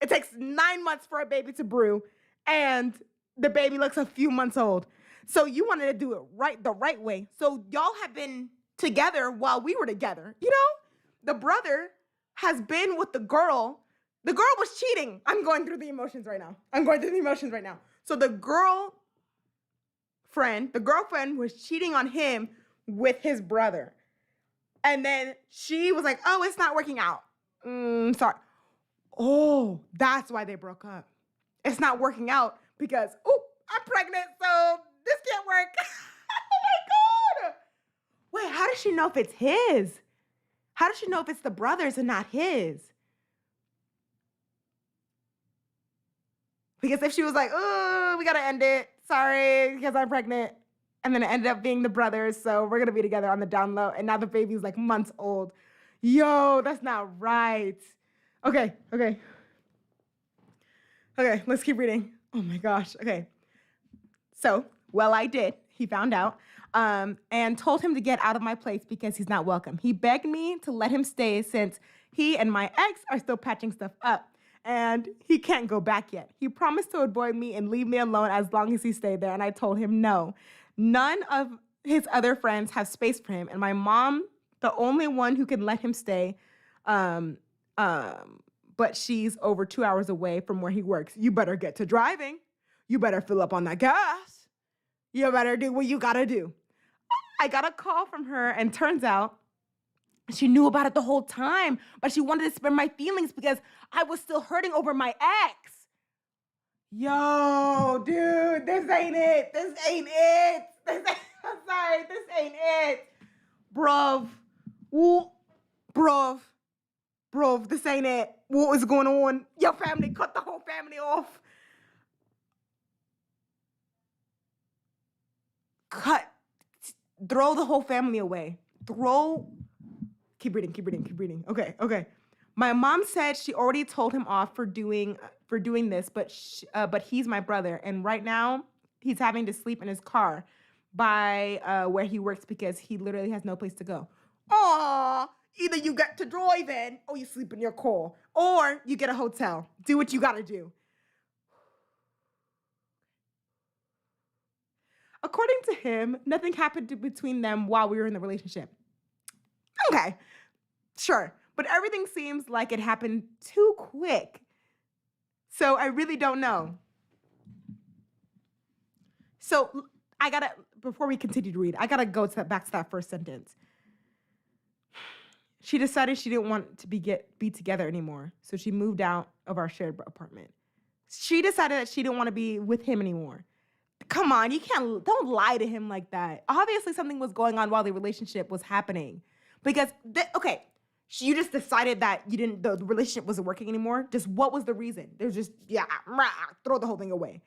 S1: It takes 9 months for a baby to brew, and the baby looks a few months old. So you wanted to do it the right way. So y'all have been together while we were together. You know, the brother has been with the girl. The girl was cheating. I'm going through the emotions right now. So the girlfriend was cheating on him with his brother. And then she was like, oh, it's not working out. Sorry. Oh, that's why they broke up. It's not working out because, I'm pregnant, so this can't work. Oh my God. Wait, how does she know if it's his? How does she know if it's the brother's and not his? Because if she was like, oh, we gotta end it, sorry, because I'm pregnant, and then it ended up being the brothers, so we're gonna be together on the down low, and now the baby's like months old. Yo, that's not right. Okay, let's keep reading. Oh my gosh, okay. So, I did. He found out and told him to get out of my place because he's not welcome. He begged me to let him stay since he and my ex are still patching stuff up. And he can't go back yet. He promised to avoid me and leave me alone as long as he stayed there. And I told him no. None of his other friends have space for him. And my mom, the only one who can let him stay, but she's over 2 hours away from where he works. You better get to driving. You better fill up on that gas. You better do what you gotta do. I got a call from her, and turns out she knew about it the whole time, but she wanted to spare my feelings because I was still hurting over my ex. Yo, dude, this ain't it. I'm sorry, this ain't it. Bruv, this ain't it. What is going on? Your family, cut the whole family off. Throw the whole family away. Keep reading. Okay. My mom said she already told him off for doing this, but he's my brother, and right now he's having to sleep in his car by where he works because he literally has no place to go. Aw, either you get to drive in, or you sleep in your car, or you get a hotel. Do what you gotta do. According to him, nothing happened between them while we were in the relationship. Okay, sure. But everything seems like it happened too quick. So I really don't know. So before we continue to read, I gotta go back to that first sentence. She decided she didn't want to be together anymore. So she moved out of our shared apartment. She decided that she didn't want to be with him anymore. Come on, don't lie to him like that. Obviously something was going on while the relationship was happening. Because, you just decided that the relationship wasn't working anymore. Just what was the reason? There's just, throw the whole thing away.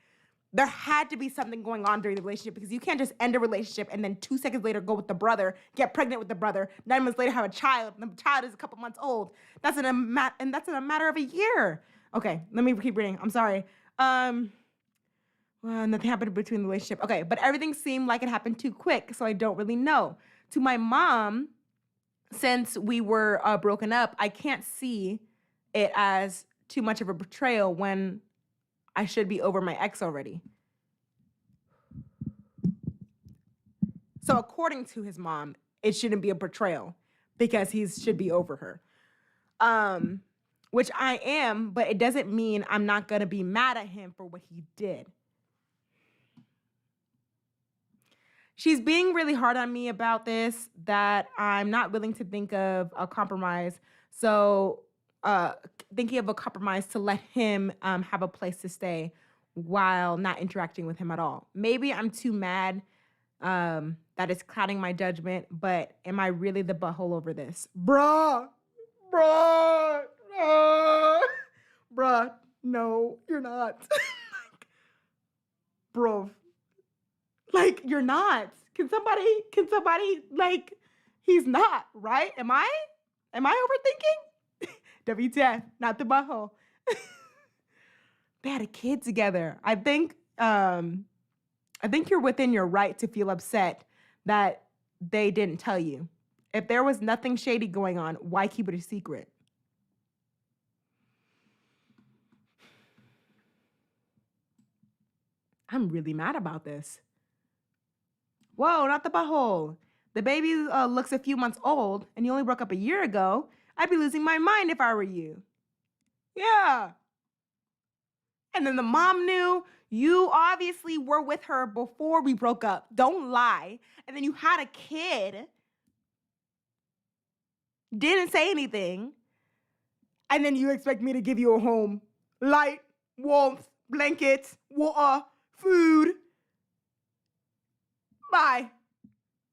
S1: There had to be something going on during the relationship because you can't just end a relationship and then 2 seconds later go with the brother, get pregnant with the brother, 9 months later have a child, and the child is a couple months old. That's in a matter of a year. Okay, let me keep reading. I'm sorry. Well, nothing happened between the relationship. Okay, but everything seemed like it happened too quick, so I don't really know. To my mom, since we were broken up, I can't see it as too much of a betrayal when I should be over my ex already. So according to his mom, it shouldn't be a betrayal because he should be over her. Which I am, but it doesn't mean I'm not gonna be mad at him for what he did. She's being really hard on me about this, that I'm not willing to think of a compromise. So thinking of a compromise to let him have a place to stay while not interacting with him at all. Maybe I'm too mad that it's clouding my judgment, but am I really the butthole over this? Bruh, no, you're not. Bro, like, you're not. Can somebody, like, he's not, right? Am I overthinking? WTF, not the butthole. They had a kid together. I think you're within your right to feel upset that they didn't tell you. If there was nothing shady going on, why keep it a secret? I'm really mad about this. Whoa, not the butthole. The baby looks a few months old, and you only broke up a year ago. I'd be losing my mind if I were you. Yeah. And then the mom knew. You obviously were with her before we broke up. Don't lie. And then you had a kid. Didn't say anything. And then you expect me to give you a home. Light, warmth, blankets, water, food. Bye.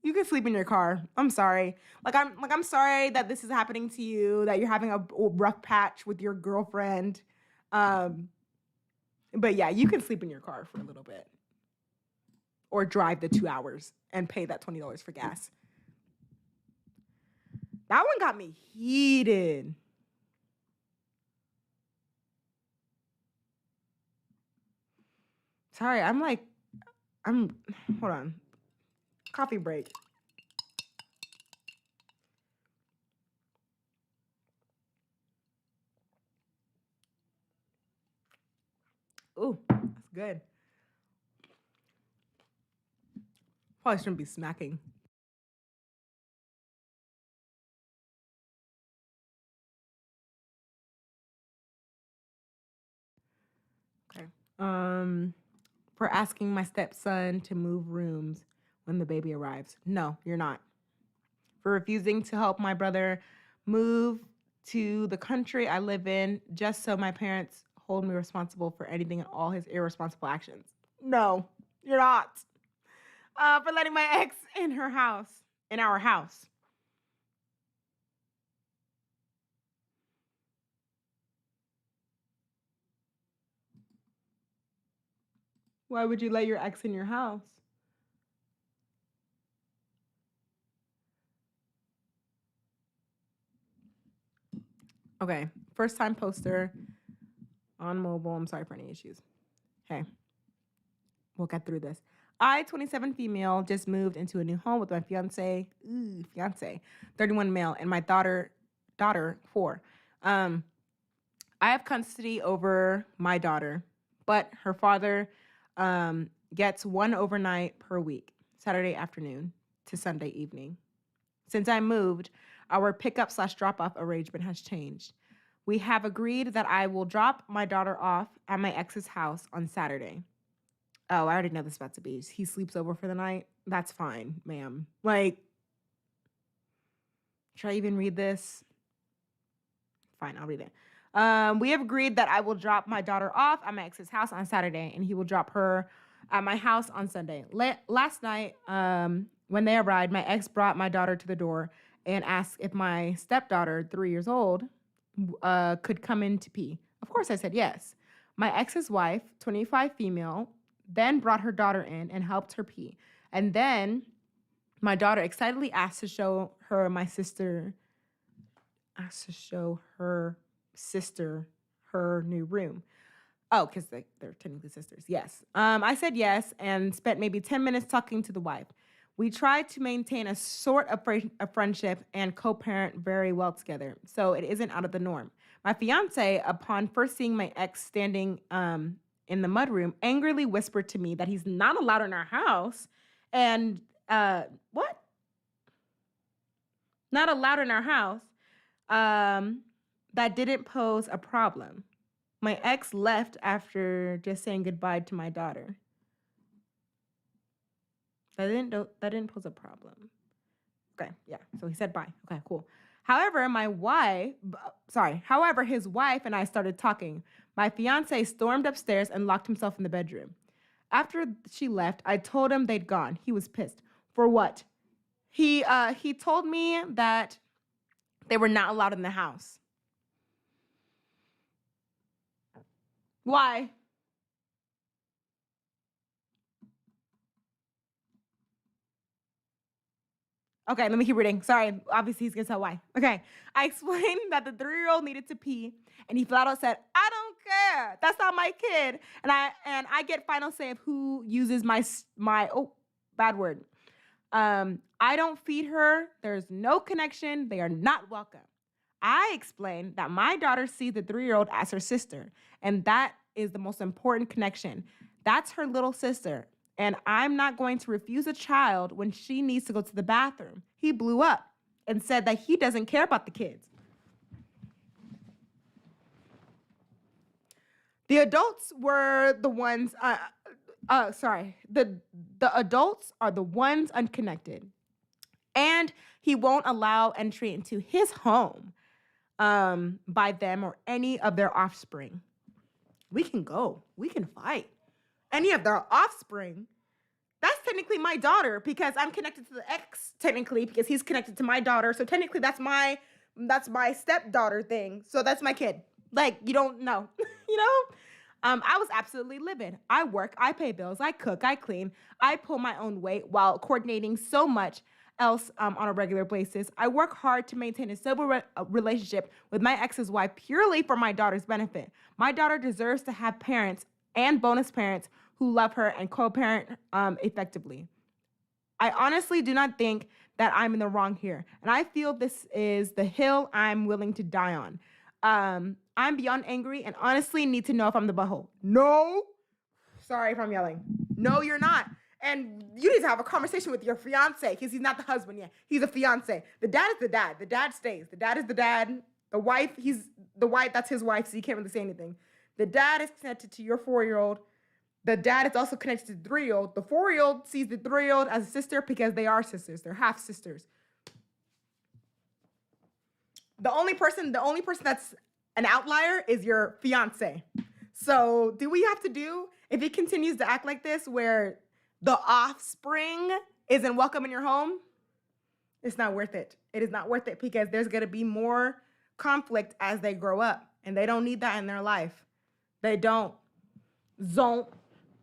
S1: You can sleep in your car. I'm sorry. I'm sorry that this is happening to you, that you're having a rough patch with your girlfriend. But yeah, you can sleep in your car for a little bit. Or drive the 2 hours and pay that $20 for gas. That one got me heated. Sorry, hold on. Coffee break. Ooh, that's good. Probably shouldn't be smacking. Okay. For asking my stepson to move rooms when the baby arrives. No, you're not. For refusing to help my brother move to the country I live in just so my parents hold me responsible for anything and all his irresponsible actions. No, you're not. For letting my ex in our house. Why would you let your ex in your house? Okay, first time poster on mobile. I'm sorry for any issues. Okay, we'll get through this. I, 27 female, just moved into a new home with my fiance, 31 male, and my daughter, 4. I have custody over my daughter, but her father gets one overnight per week, Saturday afternoon to Sunday evening. Since I moved, our pickup/drop-off arrangement has changed. We have agreed that I will drop my daughter off at my ex's house on Saturday. Oh, I already know this is about to be. He sleeps over for the night. That's fine, ma'am. Like, should I even read this? Fine, I'll read it. We have agreed that I will drop my daughter off at my ex's house on Saturday, and he will drop her at my house on Sunday. Last night, when they arrived, my ex brought my daughter to the door and asked if my stepdaughter, 3 years old, could come in to pee. Of course, I said yes. My ex's wife, 25 female, then brought her daughter in and helped her pee. And then my daughter excitedly asked to show her sister her new room. Oh, because they're technically sisters. Yes. I said yes and spent maybe 10 minutes talking to the wife. We tried to maintain a sort of a friendship and co-parent very well together, so it isn't out of the norm. My fiance, upon first seeing my ex standing in the mudroom, angrily whispered to me that he's not allowed in our house, and what? Not allowed in our house. That didn't pose a problem. My ex left after just saying goodbye to my daughter. That didn't pose a problem. Okay, yeah. So he said bye. Okay, cool. However, his wife and I started talking. My fiance stormed upstairs and locked himself in the bedroom. After she left, I told him they'd gone. He was pissed. For what? He told me that they were not allowed in the house. Why? Okay, let me keep reading. Sorry, obviously he's gonna tell why. Okay, I explained that the 3-year-old needed to pee, and he flat out said, "I don't care. That's not my kid." And I get final say of who uses my bad word. I don't feed her. There's no connection. They are not welcome. I explained that my daughter sees the 3-year-old as her sister, and that is the most important connection. That's her little sister, and I'm not going to refuse a child when she needs to go to the bathroom. He blew up and said that he doesn't care about the kids. The adults were the ones, the adults are the ones unconnected, and he won't allow entry into his home by them or any of their offspring. We can go. We can fight. Any of their offspring. That's technically my daughter because I'm connected to the ex, technically, because he's connected to my daughter. So technically that's my stepdaughter thing. So that's my kid. Like, you don't know. you know? I was absolutely livid. I work, I pay bills, I cook, I clean, I pull my own weight while coordinating so much else on a regular basis. I work hard to maintain a stable relationship with my ex's wife purely for my daughter's benefit. My daughter deserves to have parents and bonus parents who love her and co-parent effectively. I honestly do not think that I'm in the wrong here, and I feel this is the hill I'm willing to die on. I'm beyond angry and honestly need to know if I'm the butthole. No. Sorry if I'm yelling. No, you're not. And you need to have a conversation with your fiance because he's not the husband yet. He's a fiance. The dad is the dad. The dad stays. The dad is the dad. The wife, that's his wife, so you can't really say anything. The dad is connected to your 4-year-old. The dad is also connected to the 3-year-old. The 4-year-old sees the 3-year-old as a sister because they are sisters. They're half sisters. The only person that's an outlier is your fiance. So do we have to do, if he continues to act like this where the offspring isn't welcome in your home, it's not worth it. It is not worth it because there's going to be more conflict as they grow up, and they don't need that in their life. They don't. Zon't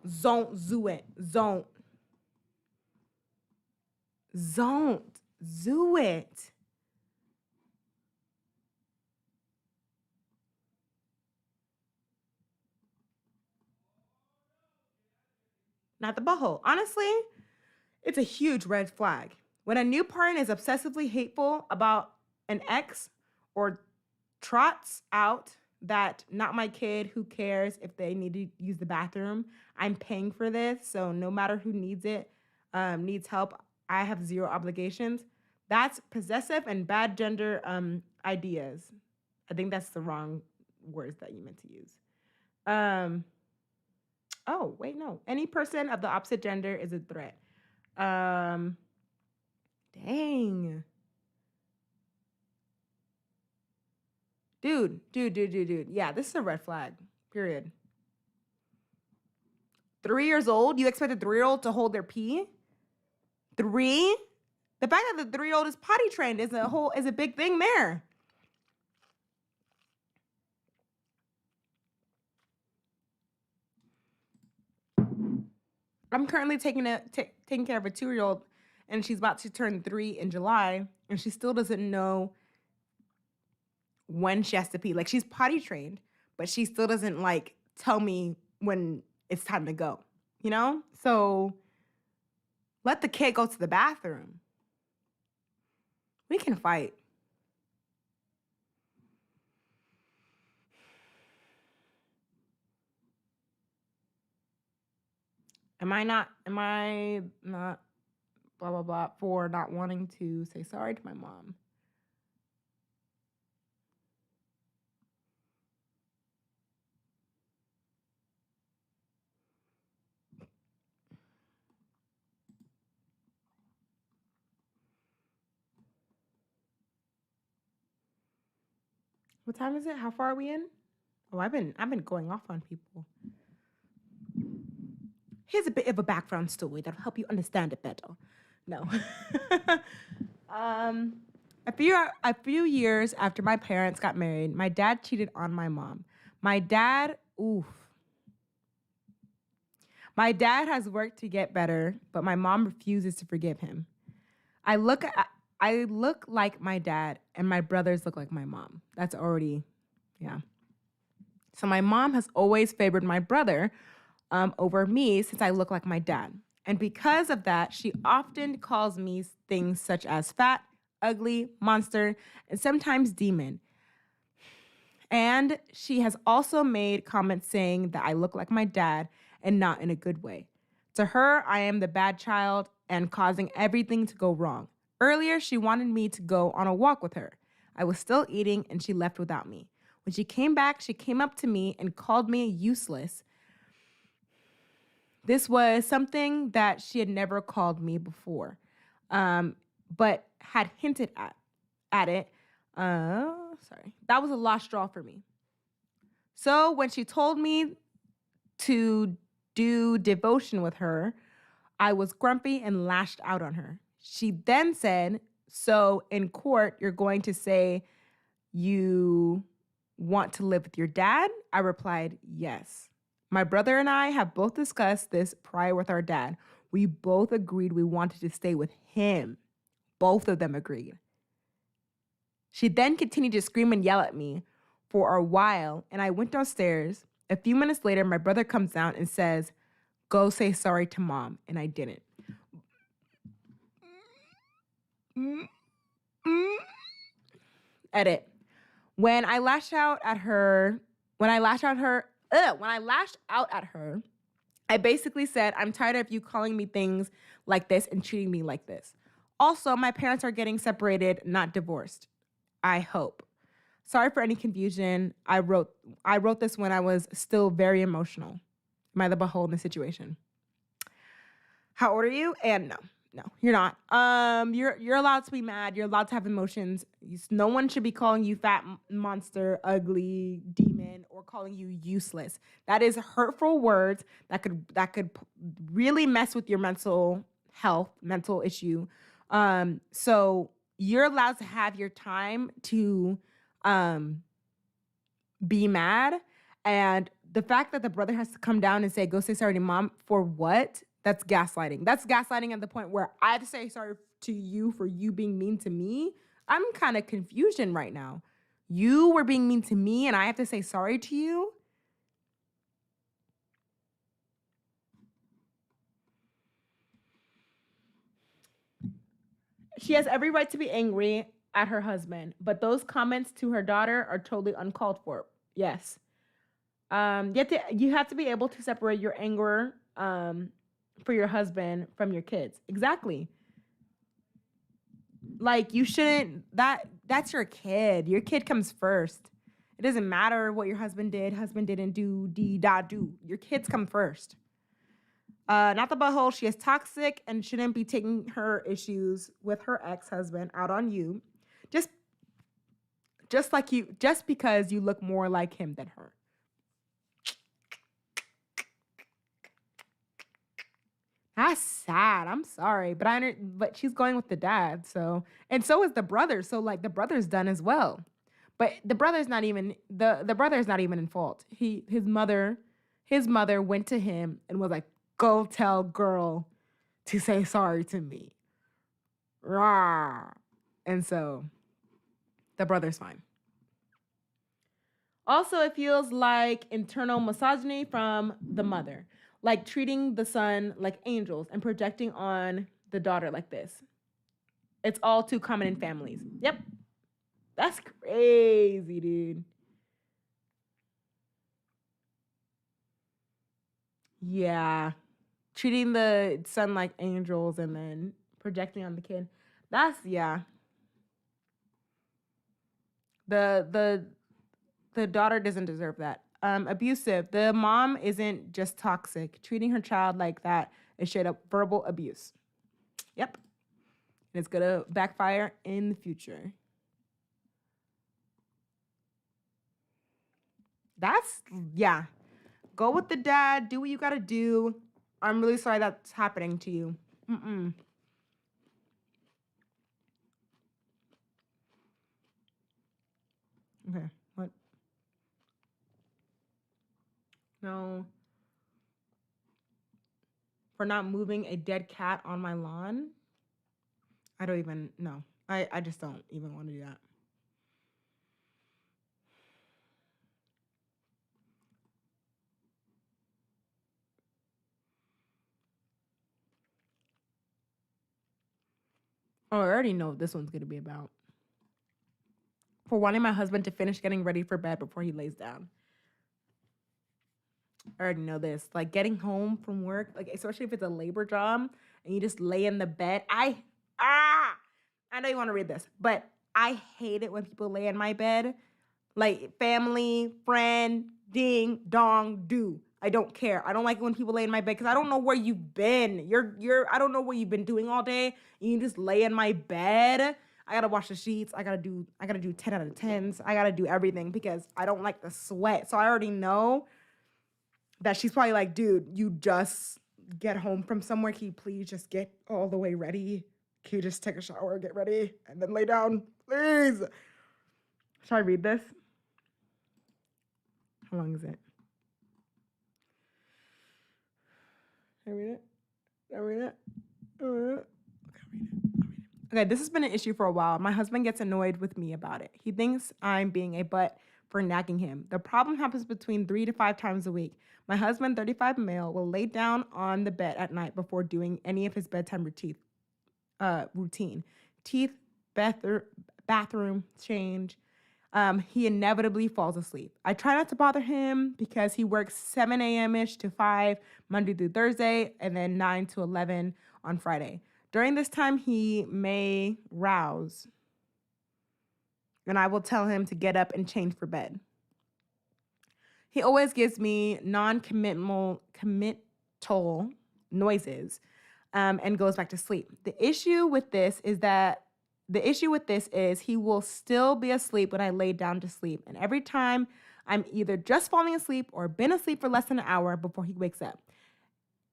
S1: zoo it. Zon't zoo it. Not the butthole. Honestly, it's a huge red flag. When a new parent is obsessively hateful about an ex or trots out that not my kid, who cares if they need to use the bathroom? I'm paying for this, so no matter who needs it, needs help, I have zero obligations. That's possessive and bad gender ideas. I think that's the wrong words that you meant to use. Oh, wait, no. Any person of the opposite gender is a threat. Dang. Dude. Yeah, this is a red flag. Period. 3 years old? You expect a 3-year-old to hold their pee? 3? The fact that the 3-year-old is potty trained is a big thing there. I'm currently taking care of a 2-year-old, and she's about to turn 3 in July, and she still doesn't know when she has to pee. Like, she's potty trained, but she still doesn't tell me when it's time to go, you know? So let the kid go to the bathroom. We can fight. Am I not blah, blah, blah for not wanting to say sorry to my mom? What time is it? How far are we in? Oh, I've been going off on people. Here's a bit of a background story that'll help you understand it better. No. A few years after my parents got married, my dad cheated on my mom. My dad has worked to get better, but my mom refuses to forgive him. I look like my dad, and my brothers look like my mom. That's already, yeah. So my mom has always favored my brother over me since I look like my dad. And because of that, she often calls me things such as fat, ugly, monster, and sometimes demon. And she has also made comments saying that I look like my dad and not in a good way. To her, I am the bad child and causing everything to go wrong. Earlier, she wanted me to go on a walk with her. I was still eating and she left without me. When she came back, she came up to me and called me useless. This was something that she had never called me before, but had hinted at it. Sorry. That was a lost straw for me. So when she told me to do devotion with her, I was grumpy and lashed out on her. She then said, so in court, you're going to say you want to live with your dad? I replied, yes. My brother and I have both discussed this prior with our dad. We both agreed we wanted to stay with him. Both of them agreed. She then continued to scream and yell at me for a while, and I went downstairs. A few minutes later, my brother comes down and says, go say sorry to mom, and I didn't. Edit. When I lashed out at her, I basically said, I'm tired of you calling me things like this and treating me like this. Also, my parents are getting separated, not divorced. I hope. Sorry for any confusion. I wrote this when I was still very emotional. Am I the butthole in the situation? How old are you? And no, you're not. You're allowed to be mad. You're allowed to have emotions. No one should be calling you fat, monster, ugly, demon, or calling you useless. That is hurtful words that could really mess with your mental health, mental issue. So you're allowed to have your time to be mad. And the fact that the brother has to come down and say, go say sorry to mom for what? That's gaslighting. That's gaslighting at the point where I have to say sorry to you for you being mean to me. I'm kind of confusion right now. You were being mean to me and I have to say sorry to you? She has every right to be angry at her husband, but those comments to her daughter are totally uncalled for. Yes. You have to be able to separate your anger for your husband from your kids. Exactly. Like you shouldn't that's your kid. Your kid comes first. It doesn't matter what your husband did. Husband didn't do do. Your kids come first. Not the butthole. She is toxic and shouldn't be taking her issues with her ex-husband out on you. Just because you look more like him than her. That's sad. I'm sorry, but she's going with the dad. So, and so is the brother. So like the brother's done as well. But the brother's not even the brother's not even in fault. His mother went to him and was like, "Go tell girl to say sorry to me." Rah. And so the brother's fine. Also, it feels like internal misogyny from the mother, like treating the son like angels and projecting on the daughter like this. It's all too common in families. Yep. That's crazy, dude. Yeah. Treating the son like angels and then projecting on the kid. That's yeah. The the daughter doesn't deserve that. Abusive. The mom isn't just toxic. Treating her child like that is straight up verbal abuse. Yep. And it's gonna backfire in the future. That's yeah. Go with the dad. Do what you gotta do. I'm really sorry that's happening to you. Mm-mm. Okay. What? No. For not moving a dead cat on my lawn? I don't even know. I just don't even want to do that. Oh, I already know what this one's gonna be about. For wanting my husband to finish getting ready for bed before he lays down. I already know this. Like getting home from work, like especially if it's a labor job and you just lay in the bed. I know you want to read this, but I hate it when people lay in my bed. Like family, friend, ding, dong, do. I don't care. I don't like it when people lay in my bed because I don't know where you've been. I don't know what you've been doing all day. You just lay in my bed. I gotta wash the sheets. I gotta do 10 out of 10s. I gotta do everything because I don't like the sweat. So I already know that she's probably like, dude, you just get home from somewhere. Can you please just get all the way ready? Can you just take a shower, get ready, and then lay down? Please. Should I read this? How long is it? Can I read it? Can I read it? Can I read it? Okay, I'll read it. I'll read it. Okay, this has been an issue for a while. My husband gets annoyed with me about it. He thinks I'm being a butt for nagging him. The problem happens between 3 to 5 times a week. My husband, 35 male, will lay down on the bed at night before doing any of his bedtime routine. Teeth, bathroom change. He inevitably falls asleep. I try not to bother him because he works 7 a.m. ish to 5 Monday through Thursday and then 9 to 11 on Friday. During this time, he may rouse and I will tell him to get up and change for bed. He always gives me non-committal noises and goes back to sleep. The issue with this is he will still be asleep when I lay down to sleep. And every time I'm either just falling asleep or been asleep for less than an hour before he wakes up.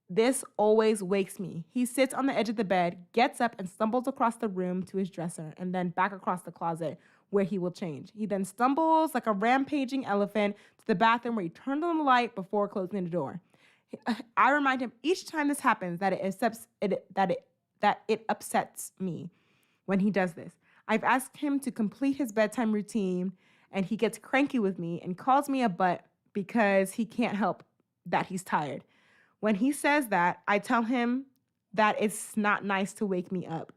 S1: This always wakes me. He sits on the edge of the bed, gets up and stumbles across the room to his dresser and then back across the closet where he will change. He then stumbles like a rampaging elephant to the bathroom where he turns on the light before closing the door. I remind him each time this happens that it upsets me when he does this. I've asked him to complete his bedtime routine and he gets cranky with me and calls me a butt because he can't help that he's tired. When he says that, I tell him that it's not nice to wake me up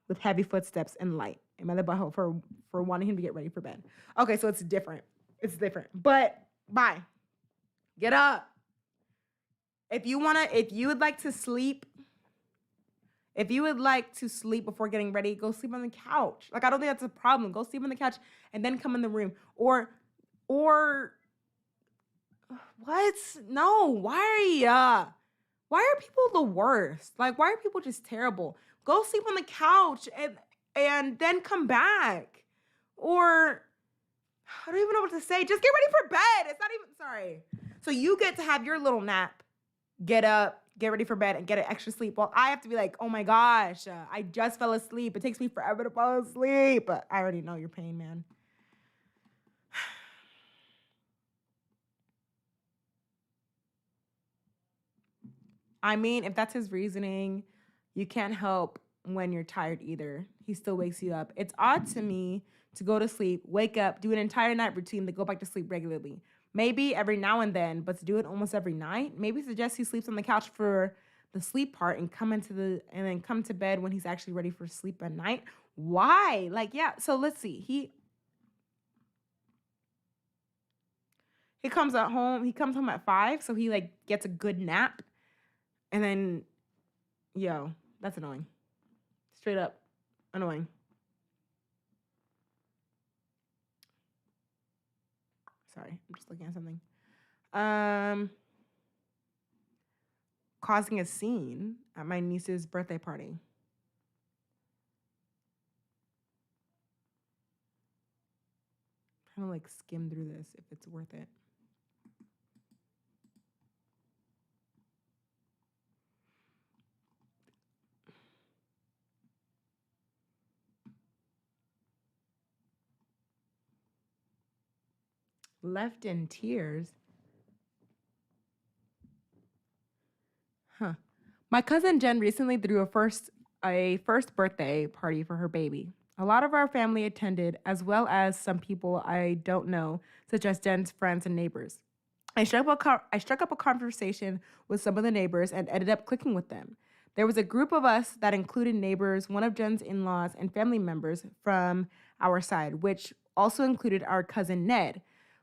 S1: with heavy footsteps and light. Am I the butthole for wanting him to get ready for bed? Okay, so it's different. It's different. But bye. Get up. If you would like to sleep, before getting ready, go sleep on the couch. Like I don't think that's a problem. Go sleep on the couch and then come in the room. Or what? No, why are people the worst? Like, why are people just terrible? Go sleep on the couch and then come back. Or I don't even know what to say. Just get ready for bed. It's not even sorry. So you get to have your little nap, get up, get ready for bed, and get an extra sleep. While I have to be like, oh my gosh, I just fell asleep. It takes me forever to fall asleep. I already know your pain, man. I mean, if that's his reasoning, you can't help when you're tired either. he still wakes you up. It's odd to me to go to sleep, wake up, do an entire night routine, then go back to sleep regularly. Maybe every now and then, but to do it almost every night, maybe suggest he sleeps on the couch for the sleep part and then come to bed when he's actually ready for sleep at night. Why? Like, yeah. So let's see. He comes at home. He comes home at 5, so he like gets a good nap, and then, yo, that's annoying. Straight up annoying. Sorry, I'm just looking at something. Causing a scene at my niece's birthday party. Trying to like skim through this if it's worth it. Left in tears. Huh. My cousin Jen recently threw a first birthday party for her baby. A lot of our family attended, as well as some people I don't know, such as Jen's friends and neighbors. I struck up a conversation with some of the neighbors and ended up clicking with them. There was a group of us that included neighbors, one of Jen's in laws, and family members from our side, which also included our cousin Ned.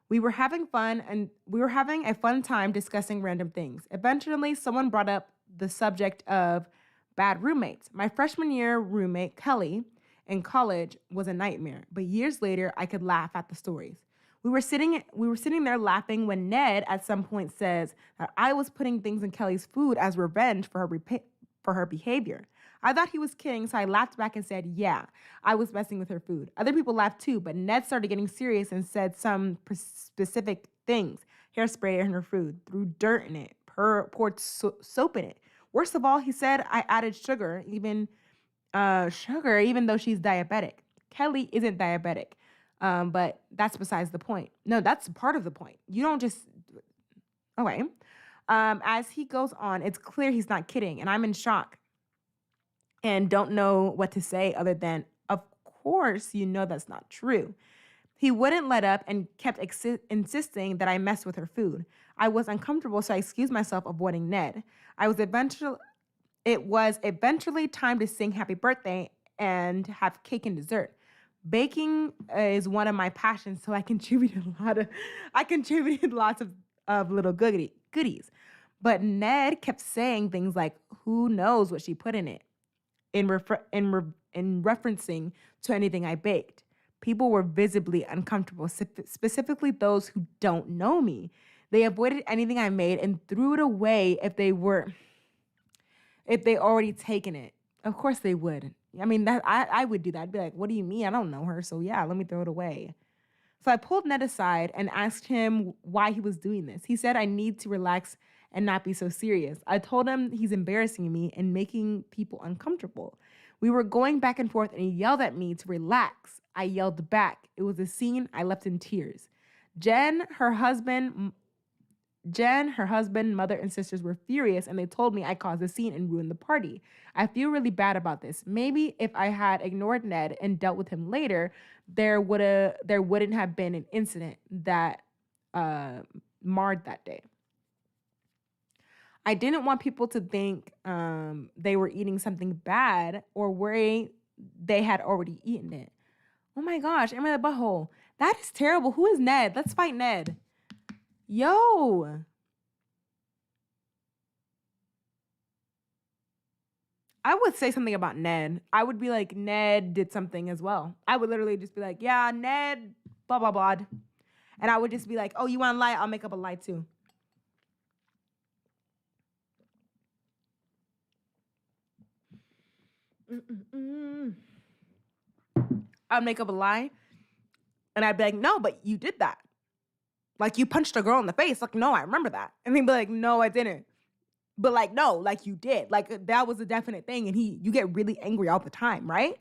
S1: We were having a fun time discussing random things. Eventually, someone brought up the subject of bad roommates. My freshman year roommate, Kelly, in college was a nightmare, but years later, I could laugh at the stories. We were sitting there laughing when Ned at some point says that I was putting things in Kelly's food as revenge for her behavior. I thought he was kidding, so I laughed back and said, "Yeah, I was messing with her food." Other people laughed too, but Ned started getting serious and said some specific things. Hairspray in her food, threw dirt in it, poured soap in it. Worst of all, he said I added sugar, even though she's diabetic. Kelly isn't diabetic. But that's besides the point. No, that's part of the point. You don't just, okay. As he goes on, it's clear he's not kidding, and I'm in shock and don't know what to say other than, of course, you know that's not true. He wouldn't let up and kept insisting that I messed with her food. I was uncomfortable, so I excused myself, avoiding Ned. It was eventually time to sing happy birthday and have cake and dessert. Baking is one of my passions, so I contributed lots of little goodies. But Ned kept saying things like, "Who knows what she put in it?" In referencing to anything I baked. People were visibly uncomfortable, specifically those who don't know me. They avoided anything I made and threw it away if they already taken it. Of course they would. I mean, that I would do that. I'd be like, "What do you mean? I don't know her. So yeah, let me throw it away." So I pulled Ned aside and asked him why he was doing this. He said I need to relax and not be so serious. I told him he's embarrassing me and making people uncomfortable. We were going back and forth and he yelled at me to relax. I yelled back. It was a scene I left in tears. Jen, her husband, mother, and sisters were furious and they told me I caused a scene and ruined the party. I feel really bad about this. Maybe if I had ignored Ned and dealt with him later, there wouldn't have been an incident that marred that day. I didn't want people to think they were eating something bad or worry they had already eaten it. Oh my gosh, am I the butthole? That is terrible. Who is Ned? Let's fight Ned. Yo. I would say something about Ned. I would be like, Ned did something as well. I would literally just be like, yeah, Ned, blah, blah, blah. And I would just be like, oh, you want to lie? I'll make up a lie too. I'd make up a lie. And I'd be like, no, but you did that. Like, you punched a girl in the face. Like, no, I remember that. And he'd be like, no, I didn't. But like, no, like you did. Like that was a definite thing. And you get really angry all the time, right?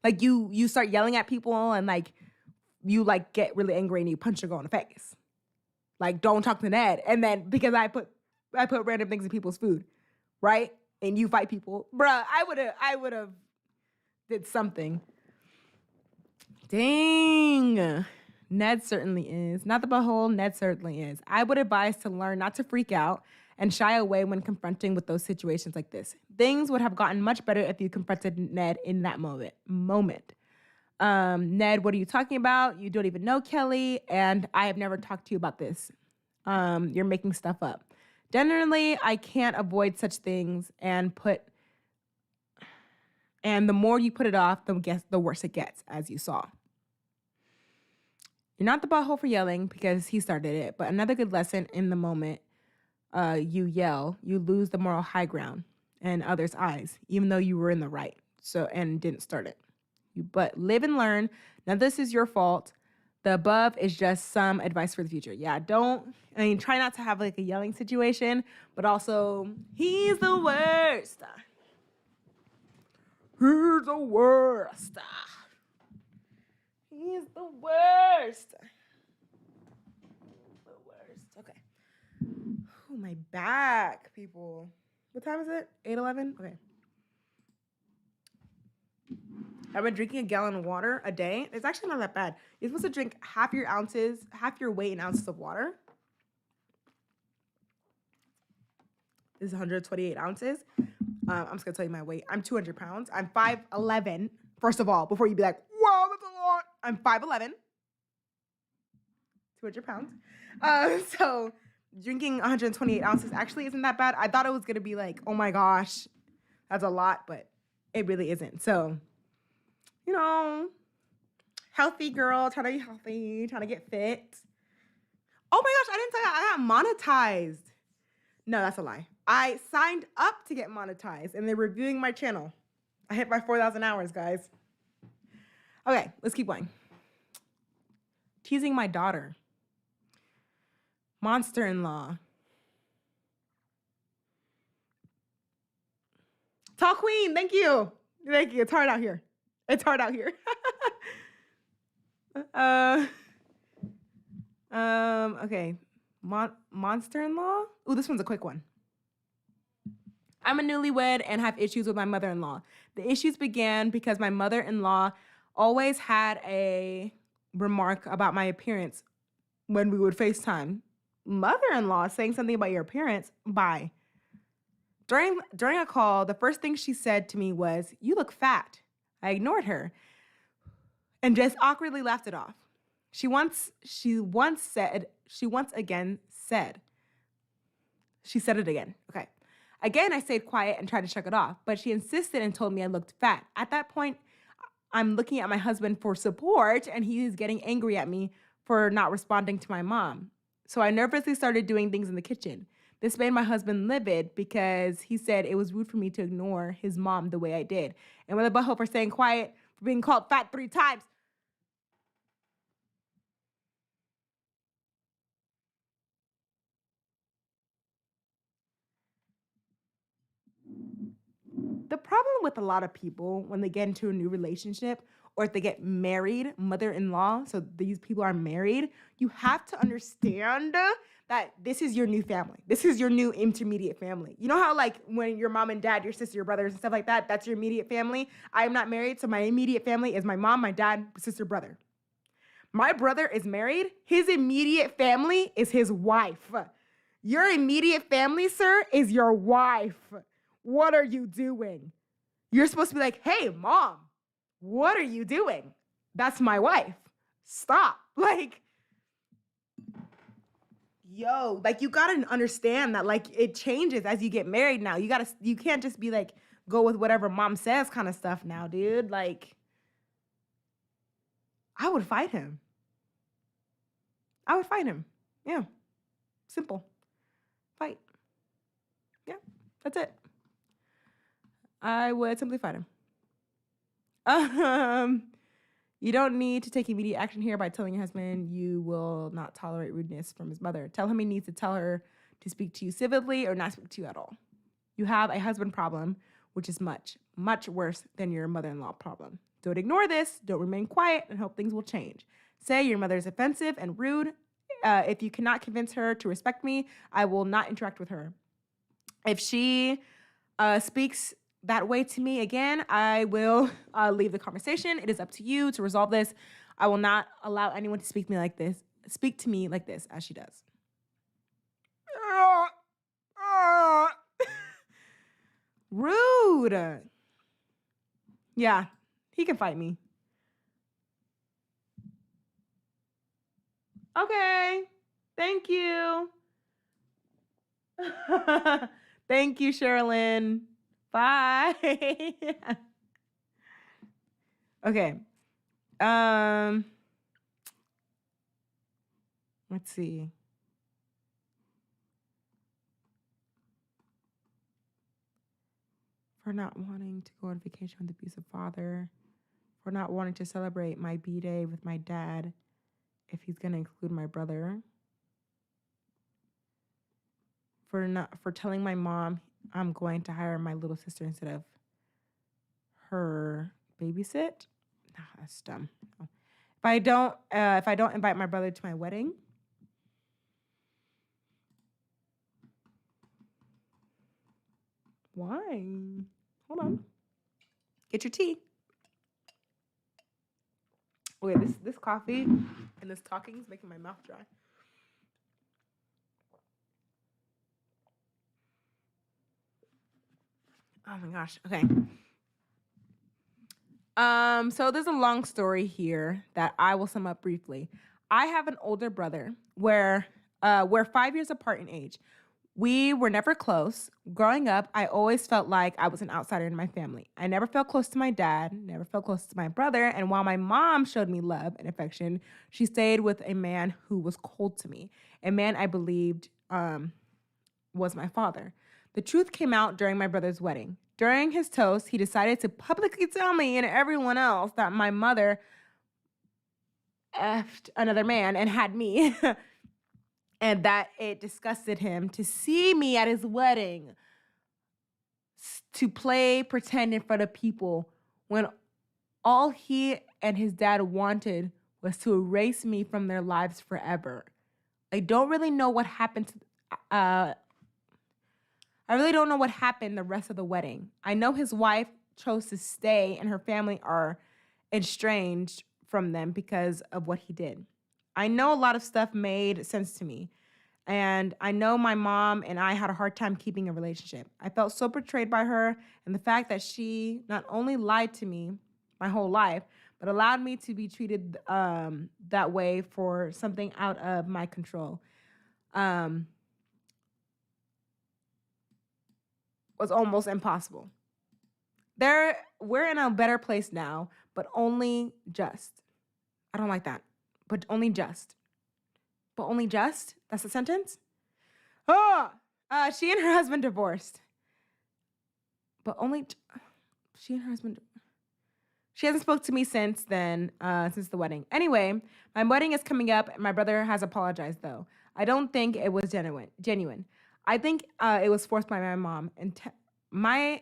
S1: Like you start yelling at people and like you like get really angry and you punch a girl in the face. Like, don't talk to Ned. And then because I put random things in people's food, right? And you fight people. Bruh, I would have did something. Dang. Ned certainly is. Not the butthole, Ned certainly is. I would advise to learn not to freak out and shy away when confronting with those situations like this. Things would have gotten much better if you confronted Ned in that moment. Ned, what are you talking about? You don't even know Kelly, and I have never talked to you about this. You're making stuff up. Generally, I can't avoid such things and the more you put it off, the worse it gets, as you saw. You're not the butthole for yelling because he started it, but another good lesson in the moment you yell, you lose the moral high ground in others' eyes, even though you were in the right. And didn't start it. But live and learn. None of this is your fault. The above is just some advice for the future. Yeah, try not to have like a yelling situation, but also, he's the worst. He's the worst. He's the worst. The worst. Okay. Oh, my back, people. What time is it? 8:11? Okay. I've been drinking a gallon of water a day. It's actually not that bad. You're supposed to drink half your weight in ounces of water. This is 128 ounces. I'm just gonna tell you my weight. I'm 200 pounds. I'm 5'11". First of all, before you be like, wow, that's a lot. I'm 5'11", 200 pounds. So drinking 128 ounces actually isn't that bad. I thought it was gonna be like, oh my gosh, that's a lot, but it really isn't. So, healthy girl, trying to be healthy, trying to get fit. Oh my gosh, I didn't tell you I got monetized. No, that's a lie. I signed up to get monetized, and they're reviewing my channel. I hit my 4,000 hours, guys. Okay, let's keep going. Teasing my daughter. Monster-in-law. Tall queen, thank you. Thank you. It's hard out here. Okay. Monster-in-law? Ooh, this one's a quick one. I'm a newlywed and have issues with my mother-in-law. The issues began because my mother-in-law always had a remark about my appearance when we would FaceTime. Mother-in-law saying something about your appearance? Bye. During a call, the first thing she said to me was, "You look fat." I ignored her and just awkwardly laughed it off. She said it again. Okay. Again, I stayed quiet and tried to shrug it off, but she insisted and told me I looked fat. At that point, I'm looking at my husband for support, and he is getting angry at me for not responding to my mom. So I nervously started doing things in the kitchen. This made my husband livid because he said it was rude for me to ignore his mom the way I did. And with a butthole for staying quiet, for being called fat 3 times. The problem with a lot of people when they get into a new relationship or if they get married, mother-in-law, so these people are married, you have to understand that this is your new family. This is your new intermediate family. You know how like when your mom and dad, your sister, your brothers and stuff like that, that's your immediate family? I am not married, so my immediate family is my mom, my dad, sister, brother. My brother is married. His immediate family is his wife. Your immediate family, sir, is your wife. What are you doing? You're supposed to be like, hey, mom, what are you doing? That's my wife. Stop. Like, yo, like you gotta understand that like it changes as you get married now. You can't just be like, go with whatever mom says kind of stuff now, dude. Like, I would fight him. Yeah. Simple. Fight. Yeah, that's it. I would simply fight him. You don't need to take immediate action here by telling your husband you will not tolerate rudeness from his mother. Tell him he needs to tell her to speak to you civilly or not speak to you at all. You have a husband problem, which is much, much worse than your mother-in-law problem. Don't ignore this. Don't remain quiet and hope things will change. Say your mother is offensive and rude. If you cannot convince her to respect me, I will not interact with her. If she speaks that way to me again, I will leave the conversation. It is up to you to resolve this. I will not allow anyone to speak to me like this as she does. Rude. Yeah, he can fight me. Okay. Thank you. Thank you, Sherilyn. Bye. Okay. Let's see. For not wanting to go on vacation with the abusive father. For not wanting to celebrate my B-Day with my dad if he's going to include my brother. For telling my mom I'm going to hire my little sister instead of her babysit. Nah, that's dumb. No. If I don't invite my brother to my wedding. Why? Hold on. Get your tea. Okay, this coffee and this talking is making my mouth dry. Oh my gosh. Okay. So there's a long story here that I will sum up briefly. I have an older brother where we're 5 years apart in age. We were never close. Growing up, I always felt like I was an outsider in my family. I never felt close to my dad, never felt close to my brother, and while my mom showed me love and affection, she stayed with a man who was cold to me, a man I believed was my father. The truth came out during my brother's wedding. During his toast, he decided to publicly tell me and everyone else that my mother effed another man and had me. And that it disgusted him to see me at his wedding, to play pretend in front of people when all he and his dad wanted was to erase me from their lives forever. I don't really know what happened I really don't know what happened the rest of the wedding. I know his wife chose to stay and her family are estranged from them because of what he did. I know a lot of stuff made sense to me. And I know my mom and I had a hard time keeping a relationship. I felt so betrayed by her and the fact that she not only lied to me my whole life, but allowed me to be treated that way for something out of my control. Was almost impossible. We're in a better place now, but only just. I don't like that. But only just. But only just? That's the sentence? She and her husband divorced. But only she and her husband. She hasn't spoke to me since then, since the wedding. Anyway, my wedding is coming up, and my brother has apologized, though. I don't think it was genuine. I think it was forced by my mom. And my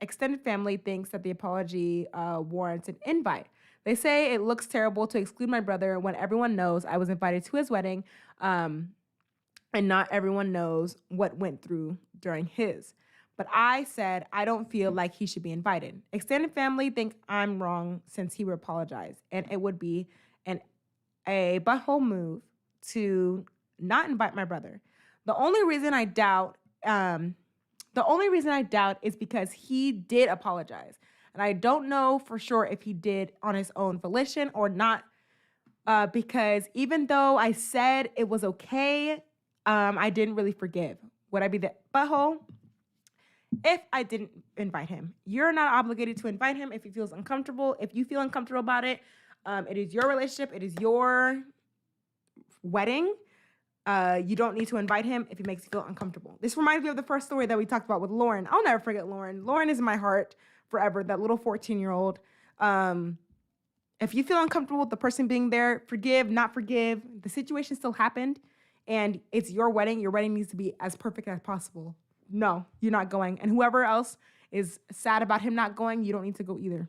S1: extended family thinks that the apology warrants an invite. They say it looks terrible to exclude my brother when everyone knows I was invited to his wedding, and not everyone knows what went through during his. But I said I don't feel like he should be invited. Extended family think I'm wrong since he apologized, and it would be a butthole move to not invite my brother. The only reason I doubt is because he did apologize. And I don't know for sure if he did on his own volition or not, because even though I said it was okay, I didn't really forgive. Would I be the butthole if I didn't invite him? You're not obligated to invite him if he feels uncomfortable. If you feel uncomfortable about it, it is your relationship. It is your wedding. You don't need to invite him if he makes you feel uncomfortable. This reminds me of the first story that we talked about with Lauren. I'll never forget Lauren. Lauren is in my heart forever, that little 14-year-old. If you feel uncomfortable with the person being there, forgive, not forgive. The situation still happened, and it's your wedding. Your wedding needs to be as perfect as possible. No, you're not going. And whoever else is sad about him not going, you don't need to go either.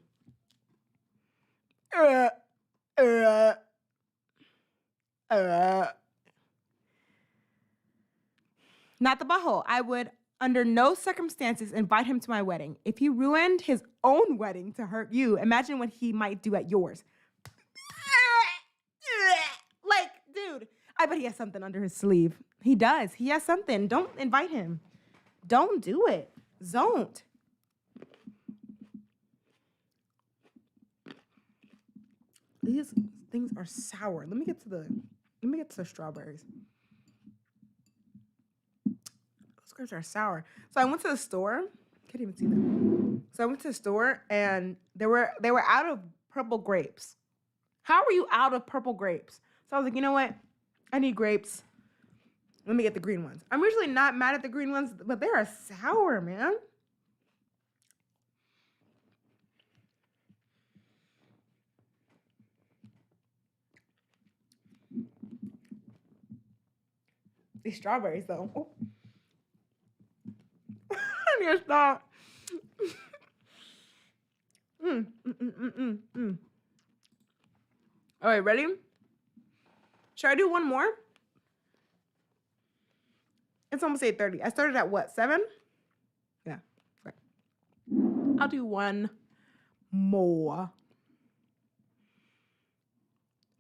S1: Not the butthole. I would under no circumstances invite him to my wedding. If he ruined his own wedding to hurt you, imagine what he might do at yours. Like, dude, I bet he has something under his sleeve. He does. He has something. Don't invite him. Don't do it. Don't. These things are sour. Let me get to the strawberries. Those grapes are sour. So I went to the store. Can't even see them. So I went to the store and they were out of purple grapes. How are you out of purple grapes? So I was like, you know what? I need grapes. Let me get the green ones. I'm usually not mad at the green ones, but they are sour, man. These strawberries, though. Oh. I need to stop. All right, ready? Should I do one more? It's almost 8:30. I started at what, 7? Yeah. Okay. I'll do one more.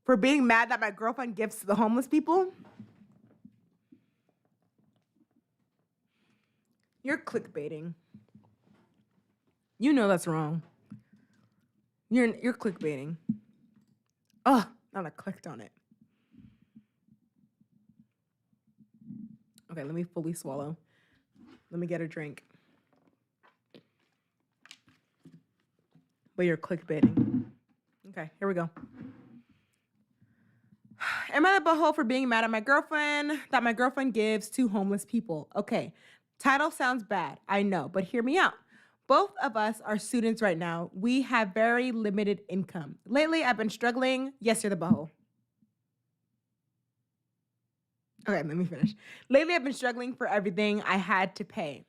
S1: For being mad that my girlfriend gives to the homeless people? You're clickbaiting. You know that's wrong. You're clickbaiting. Oh, now I clicked on it. Okay, let me fully swallow. Let me get a drink. But you're clickbaiting. Okay, here we go. Am I the butthole for being mad at my girlfriend that my girlfriend gives to homeless people? Okay, title sounds bad, I know, but hear me out. Both of us are students right now. We have very limited income. Lately, I've been struggling. Yes, you're the butthole. Okay, let me finish. Lately, I've been struggling for everything I had to pay.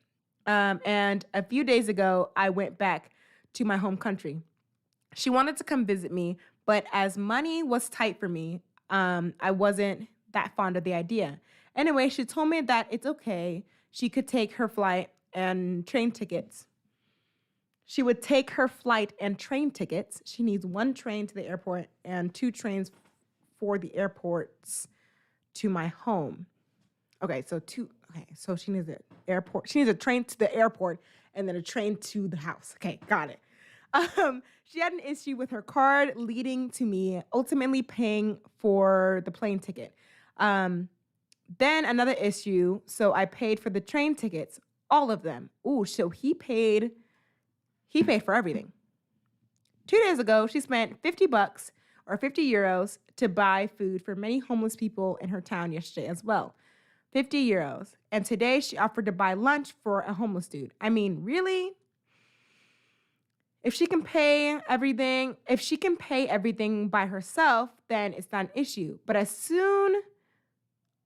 S1: And a few days ago, I went back to my home country. She wanted to come visit me, but as money was tight for me, I wasn't that fond of the idea. Anyway, she told me that it's okay. She could take her flight and train tickets. She would take her flight and train tickets. She needs 1 train to the airport and 2 trains for the airports to my home. Okay, so she needs an airport. She needs a train to the airport and then a train to the house. Okay, got it. She had an issue with her card leading to me ultimately paying for the plane ticket. Then another issue, so I paid for the train tickets, all of them. Ooh, so he paid for everything. 2 days ago, she spent $50 or 50 euros to buy food for many homeless people in her town yesterday as well. 50 euros. And today she offered to buy lunch for a homeless dude. I mean, really? If she can pay everything by herself, then it's not an issue. But as soon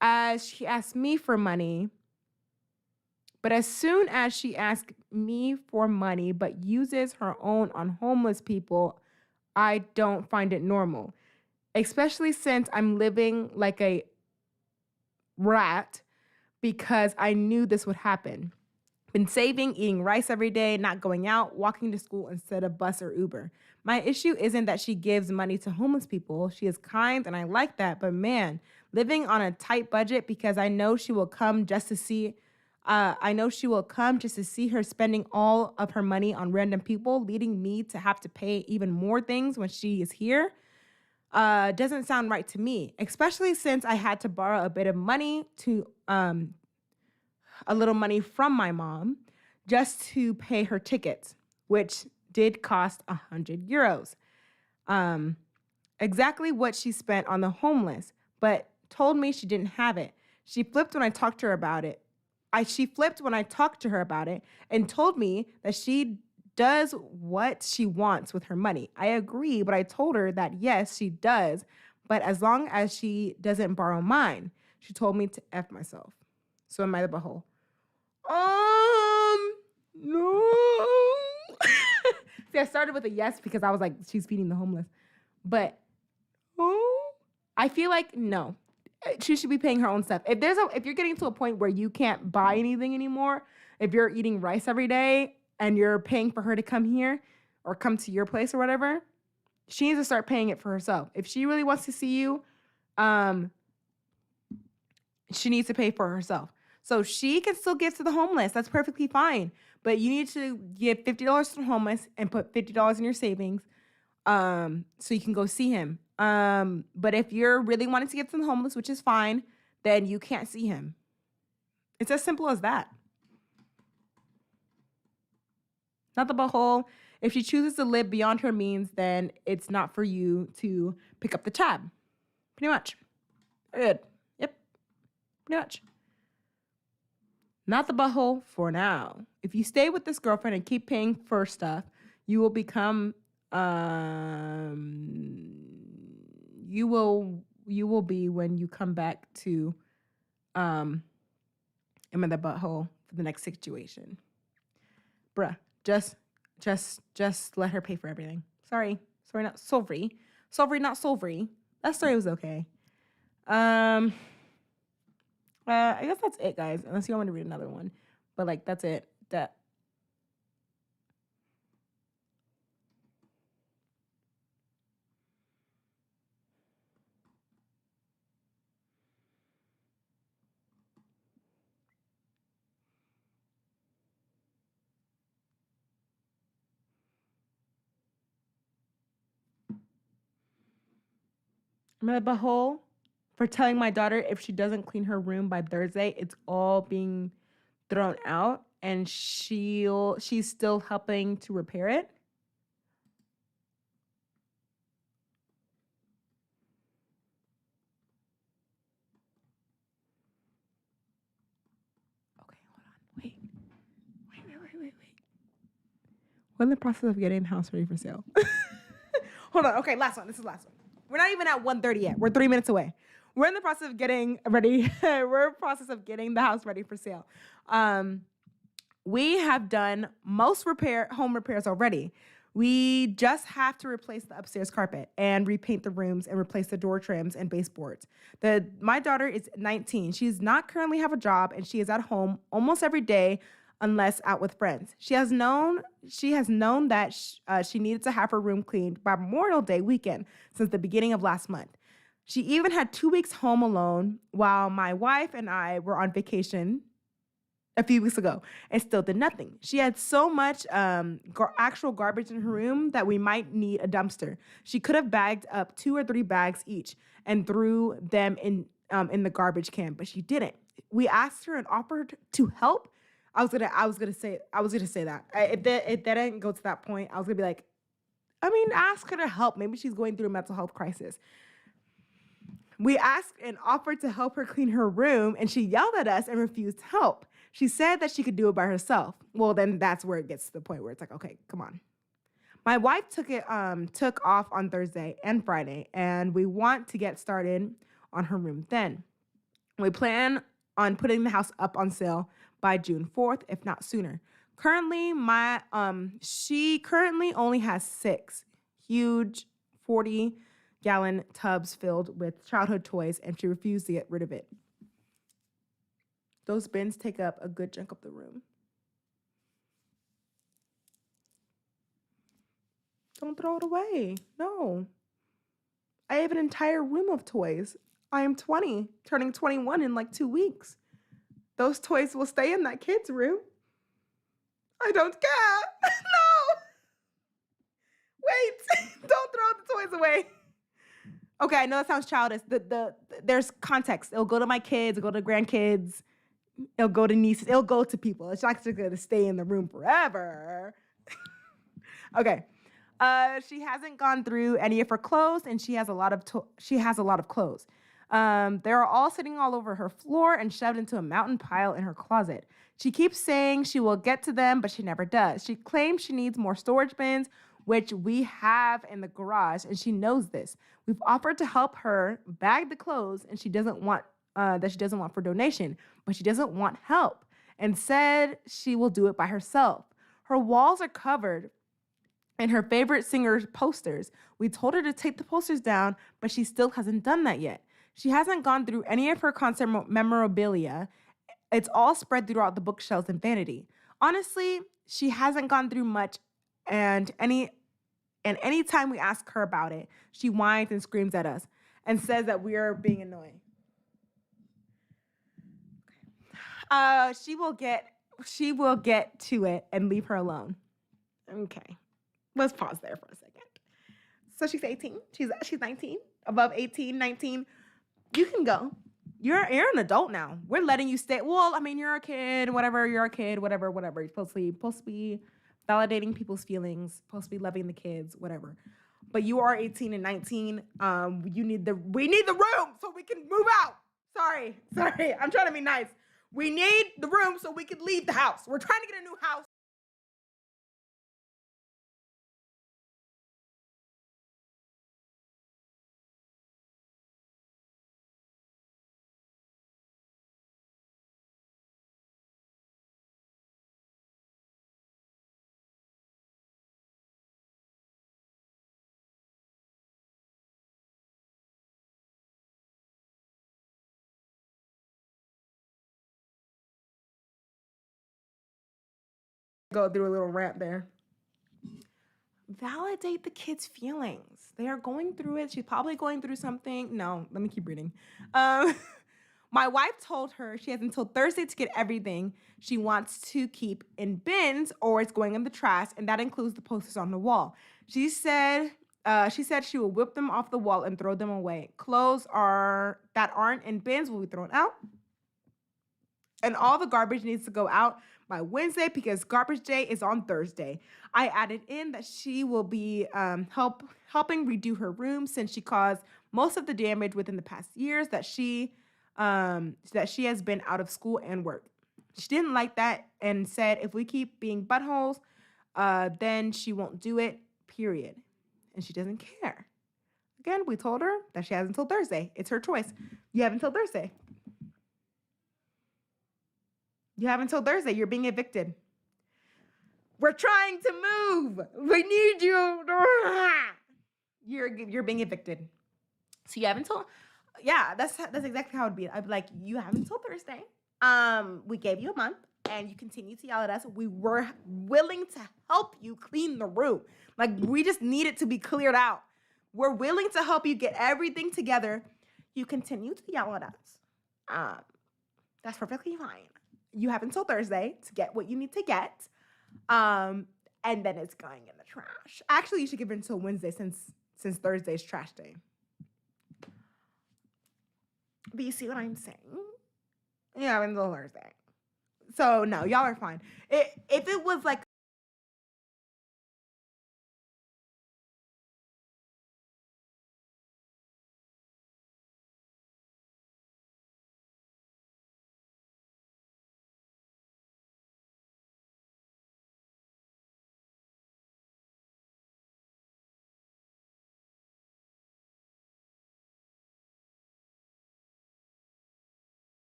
S1: as she asks me for money, but uses her own on homeless people, I don't find it normal. Especially since I'm living like a rat because I knew this would happen. Been saving, eating rice every day, not going out, walking to school instead of bus or Uber. My issue isn't that she gives money to homeless people. She is kind and I like that. But man, living on a tight budget because I know she will come just to see her spending all of her money on random people, leading me to have to pay even more things when she is here. Doesn't sound right to me, especially since I had to borrow a bit of money a little money from my mom just to pay her tickets, which did cost 100 euros. Exactly what she spent on the homeless, but told me she didn't have it. She flipped when I talked to her about it. And told me that she does what she wants with her money. I agree, but I told her that yes, she does, but as long as she doesn't borrow mine. She told me to F myself. So am I the butthole? No. See, I started with a yes because I was like, she's feeding the homeless. But I feel like no. She should be paying her own stuff. If you're getting to a point where you can't buy anything anymore, if you're eating rice every day and you're paying for her to come here or come to your place or whatever, she needs to start paying it for herself. If she really wants to see you, she needs to pay for herself. So she can still give to the homeless. That's perfectly fine. But you need to give $50 to the homeless and put $50 in your savings so you can go see him. But if you're really wanting to give to the homeless, which is fine, then you can't see him. It's as simple as that. Not the butthole. If she chooses to live beyond her means, then it's not for you to pick up the tab. Pretty much. Good. Yep. Pretty much. Not the butthole for now. If you stay with this girlfriend and keep paying for stuff, you will become you will be when you come back to I'm in the butthole for the next situation. Bruh, just let her pay for everything. Sorry, not sorry. Sorry, not sorry. That story was okay. I guess that's it, guys. Unless you want me to read another one. But like that's it. I'm in the butthole for telling my daughter if she doesn't clean her room by Thursday, it's all being thrown out and she's still helping to repair it. Okay, hold on. Wait. We're in the process of getting the house ready for sale. Hold on. Okay, last one. This is the last one. We're not even at 1:30 yet. We're 3 minutes away. We're in the process of getting ready. We're in the process of getting the house ready for sale. We have done most home repairs already. We just have to replace the upstairs carpet and repaint the rooms and replace the door trims and baseboards. My daughter is 19. She does not currently have a job and she is at home almost every day unless out with friends. She has known that she needed to have her room cleaned by Memorial Day weekend since the beginning of last month. She even had 2 weeks home alone while my wife and I were on vacation a few weeks ago and still did nothing. She had so much actual garbage in her room that we might need a dumpster. She could have bagged up 2 or 3 bags each and threw them in the garbage can, but she didn't. We asked her and offered to help. I was gonna say that. If that didn't go to that point, I was gonna be like, ask her to help. Maybe she's going through a mental health crisis. We asked and offered to help her clean her room, and she yelled at us and refused to help. She said that she could do it by herself. Well, then that's where it gets to the point where it's like, okay, come on. My wife took off on Thursday and Friday, and we want to get started on her room then. We plan on putting the house up on sale by June 4th, if not sooner. Currently, she currently only has 6 huge 40-gallon tubs filled with childhood toys, and she refused to get rid of it. Those bins take up a good chunk of the room. Don't throw it away. No. I have an entire room of toys. I am 20, turning 21 in like 2 weeks. Those toys will stay in that kid's room. I don't care. No. Wait. Don't throw the toys away. Okay, I know that sounds childish. There's context. It'll go to my kids, it'll go to grandkids, it'll go to nieces, it'll go to people. It's not just gonna stay in the room forever. Okay. She hasn't gone through any of her clothes, and she has a lot of clothes. They're all sitting all over her floor and shoved into a mountain pile in her closet. She keeps saying she will get to them, but she never does. She claims she needs more storage bins, which we have in the garage, and she knows this. We've offered to help her bag the clothes, and she doesn't want for donation, but she doesn't want help, and said she will do it by herself. Her walls are covered in her favorite singer's posters. We told her to take the posters down, but she still hasn't done that yet. She hasn't gone through any of her concert memorabilia, It's all spread throughout the bookshelves and vanity. Honestly, she hasn't gone through much, and any time we ask her about it, she whines and screams at us and says that we are being annoying. She will get to it and leave her alone. Okay. Let's pause there for a second. So she's 18. She's 19. Above 18, 19. You can go. You're an adult now. We're letting you stay. Well, I mean, you're a kid, whatever. You're a kid, whatever. You're supposed to be validating people's feelings, supposed to be loving the kids, whatever. But you are 18 and 19. We need the room so we can move out. Sorry. I'm trying to be nice. We need the room so we can leave the house. We're trying to get a new house. Go through a little rant there. Validate the kid's feelings. They are going through it. She's probably going through something. No, let me keep reading. My wife told her she has until Thursday to get everything she wants to keep in bins or it's going in the trash, and that includes the posters on the wall. She said she will whip them off the wall and throw them away. Clothes that aren't in bins will be thrown out. And all the garbage needs to go out by Wednesday because garbage day is on Thursday. I added in that she will be helping redo her room since she caused most of the damage within the past years that she has been out of school and work. She didn't like that and said if we keep being buttholes, then she won't do it, period. And she doesn't care. Again, we told her that she has until Thursday. It's her choice. You have until Thursday. You have until Thursday. You're being evicted. We're trying to move. We need you. You're being evicted. So you have until, yeah, that's exactly how it'd be. I'd be like, you have until Thursday. We gave you a month, and you continue to yell at us. We were willing to help you clean the room. Like, we just need it to be cleared out. We're willing to help you get everything together. You continue to yell at us. That's perfectly fine. You have until Thursday to get what you need to get. And then it's going in the trash. Actually, you should give it until Wednesday since Thursday's trash day. But you see what I'm saying? Yeah, until Thursday. So no, y'all are fine. If it was like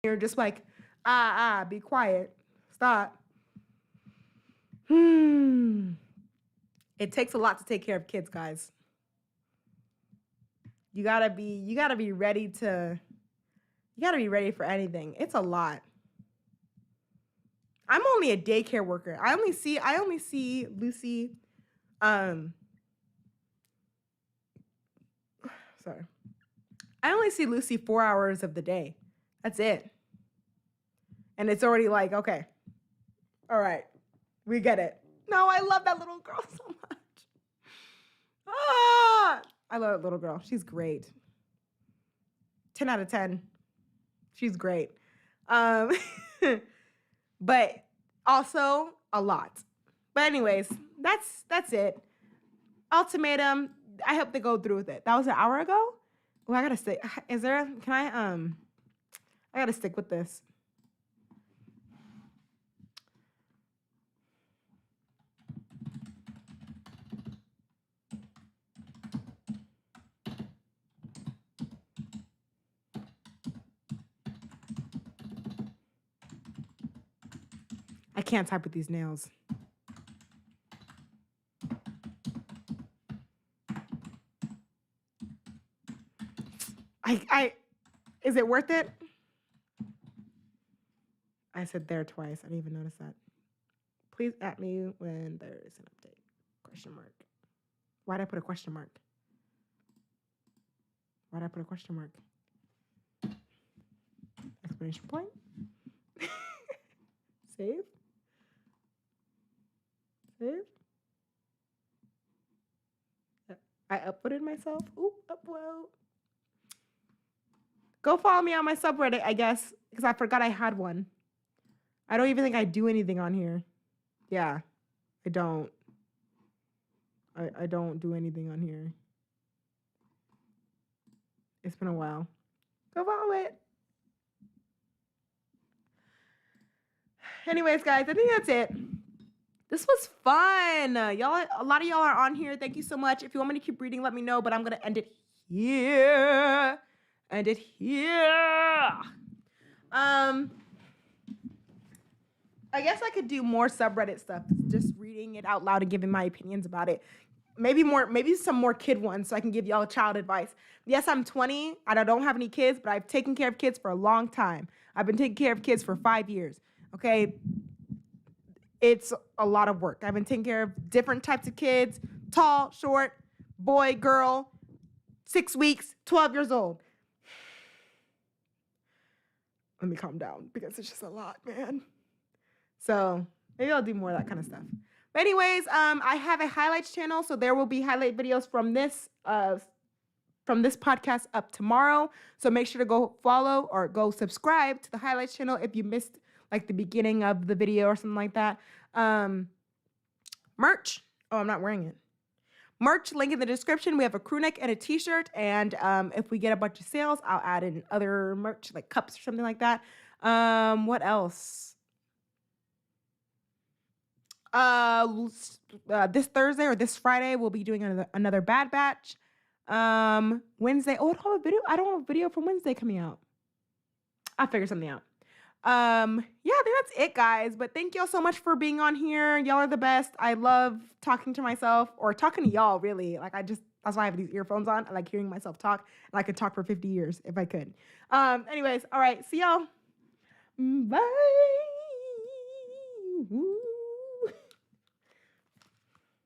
S1: You're just like, be quiet. Stop. It takes a lot to take care of kids, guys. You gotta be ready for anything. It's a lot. I'm only a daycare worker. I only see Lucy, sorry. I only see Lucy 4 hours of the day. That's it. And it's already like, okay, all right, we get it. No, I love that little girl so much. I love that little girl. She's great. 10 out of 10. She's great. But also a lot. But anyways, that's it. Ultimatum. I hope they go through with it. That was an hour ago? Well, I gotta stick. I gotta stick with this. I can't type with these nails. Is it worth it? I said there twice. I didn't even notice that. Please at me when there is an update. Question mark. Why'd I put a question mark? Exclamation point. Save. I upvoted myself. Ooh, upload. Go follow me on my subreddit, I guess, because I forgot I had one. I don't even think I do anything on here. Yeah, I don't. I don't do anything on here. It's been a while. Go follow it. Anyways, guys, I think that's it. This was fun. Y'all, a lot of y'all are on here. Thank you so much. If you want me to keep reading, let me know, but I'm going to end it here. I guess I could do more subreddit stuff, just reading it out loud and giving my opinions about it. Maybe some more kid ones so I can give y'all child advice. Yes, I'm 20 and I don't have any kids, but I've taken care of kids for a long time. I've been taking care of kids for 5 years. Okay. It's a lot of work. I've been taking care of different types of kids, tall, short, boy, girl, 6 weeks, 12 years old. Let me calm down because it's just a lot, man. So maybe I'll do more of that kind of stuff. But anyways, I have a highlights channel, so there will be highlight videos from this podcast up tomorrow. So make sure to go follow or go subscribe to the highlights channel if you missed like the beginning of the video or something like that. Merch. Oh, I'm not wearing it. Merch, link in the description. We have a crew neck and a t-shirt. And if we get a bunch of sales, I'll add in other merch like cups or something like that. What else? This Thursday or this Friday, we'll be doing another Bad Batch. Wednesday. Oh, I don't have a video from Wednesday coming out. I'll figure something out. Yeah, I think that's it, guys. But thank y'all so much for being on here. Y'all are the best. I love talking to myself or talking to y'all, really. That's why I have these earphones on. I like hearing myself talk, and I could talk for 50 years if I could. Anyways, all right, see y'all. Bye.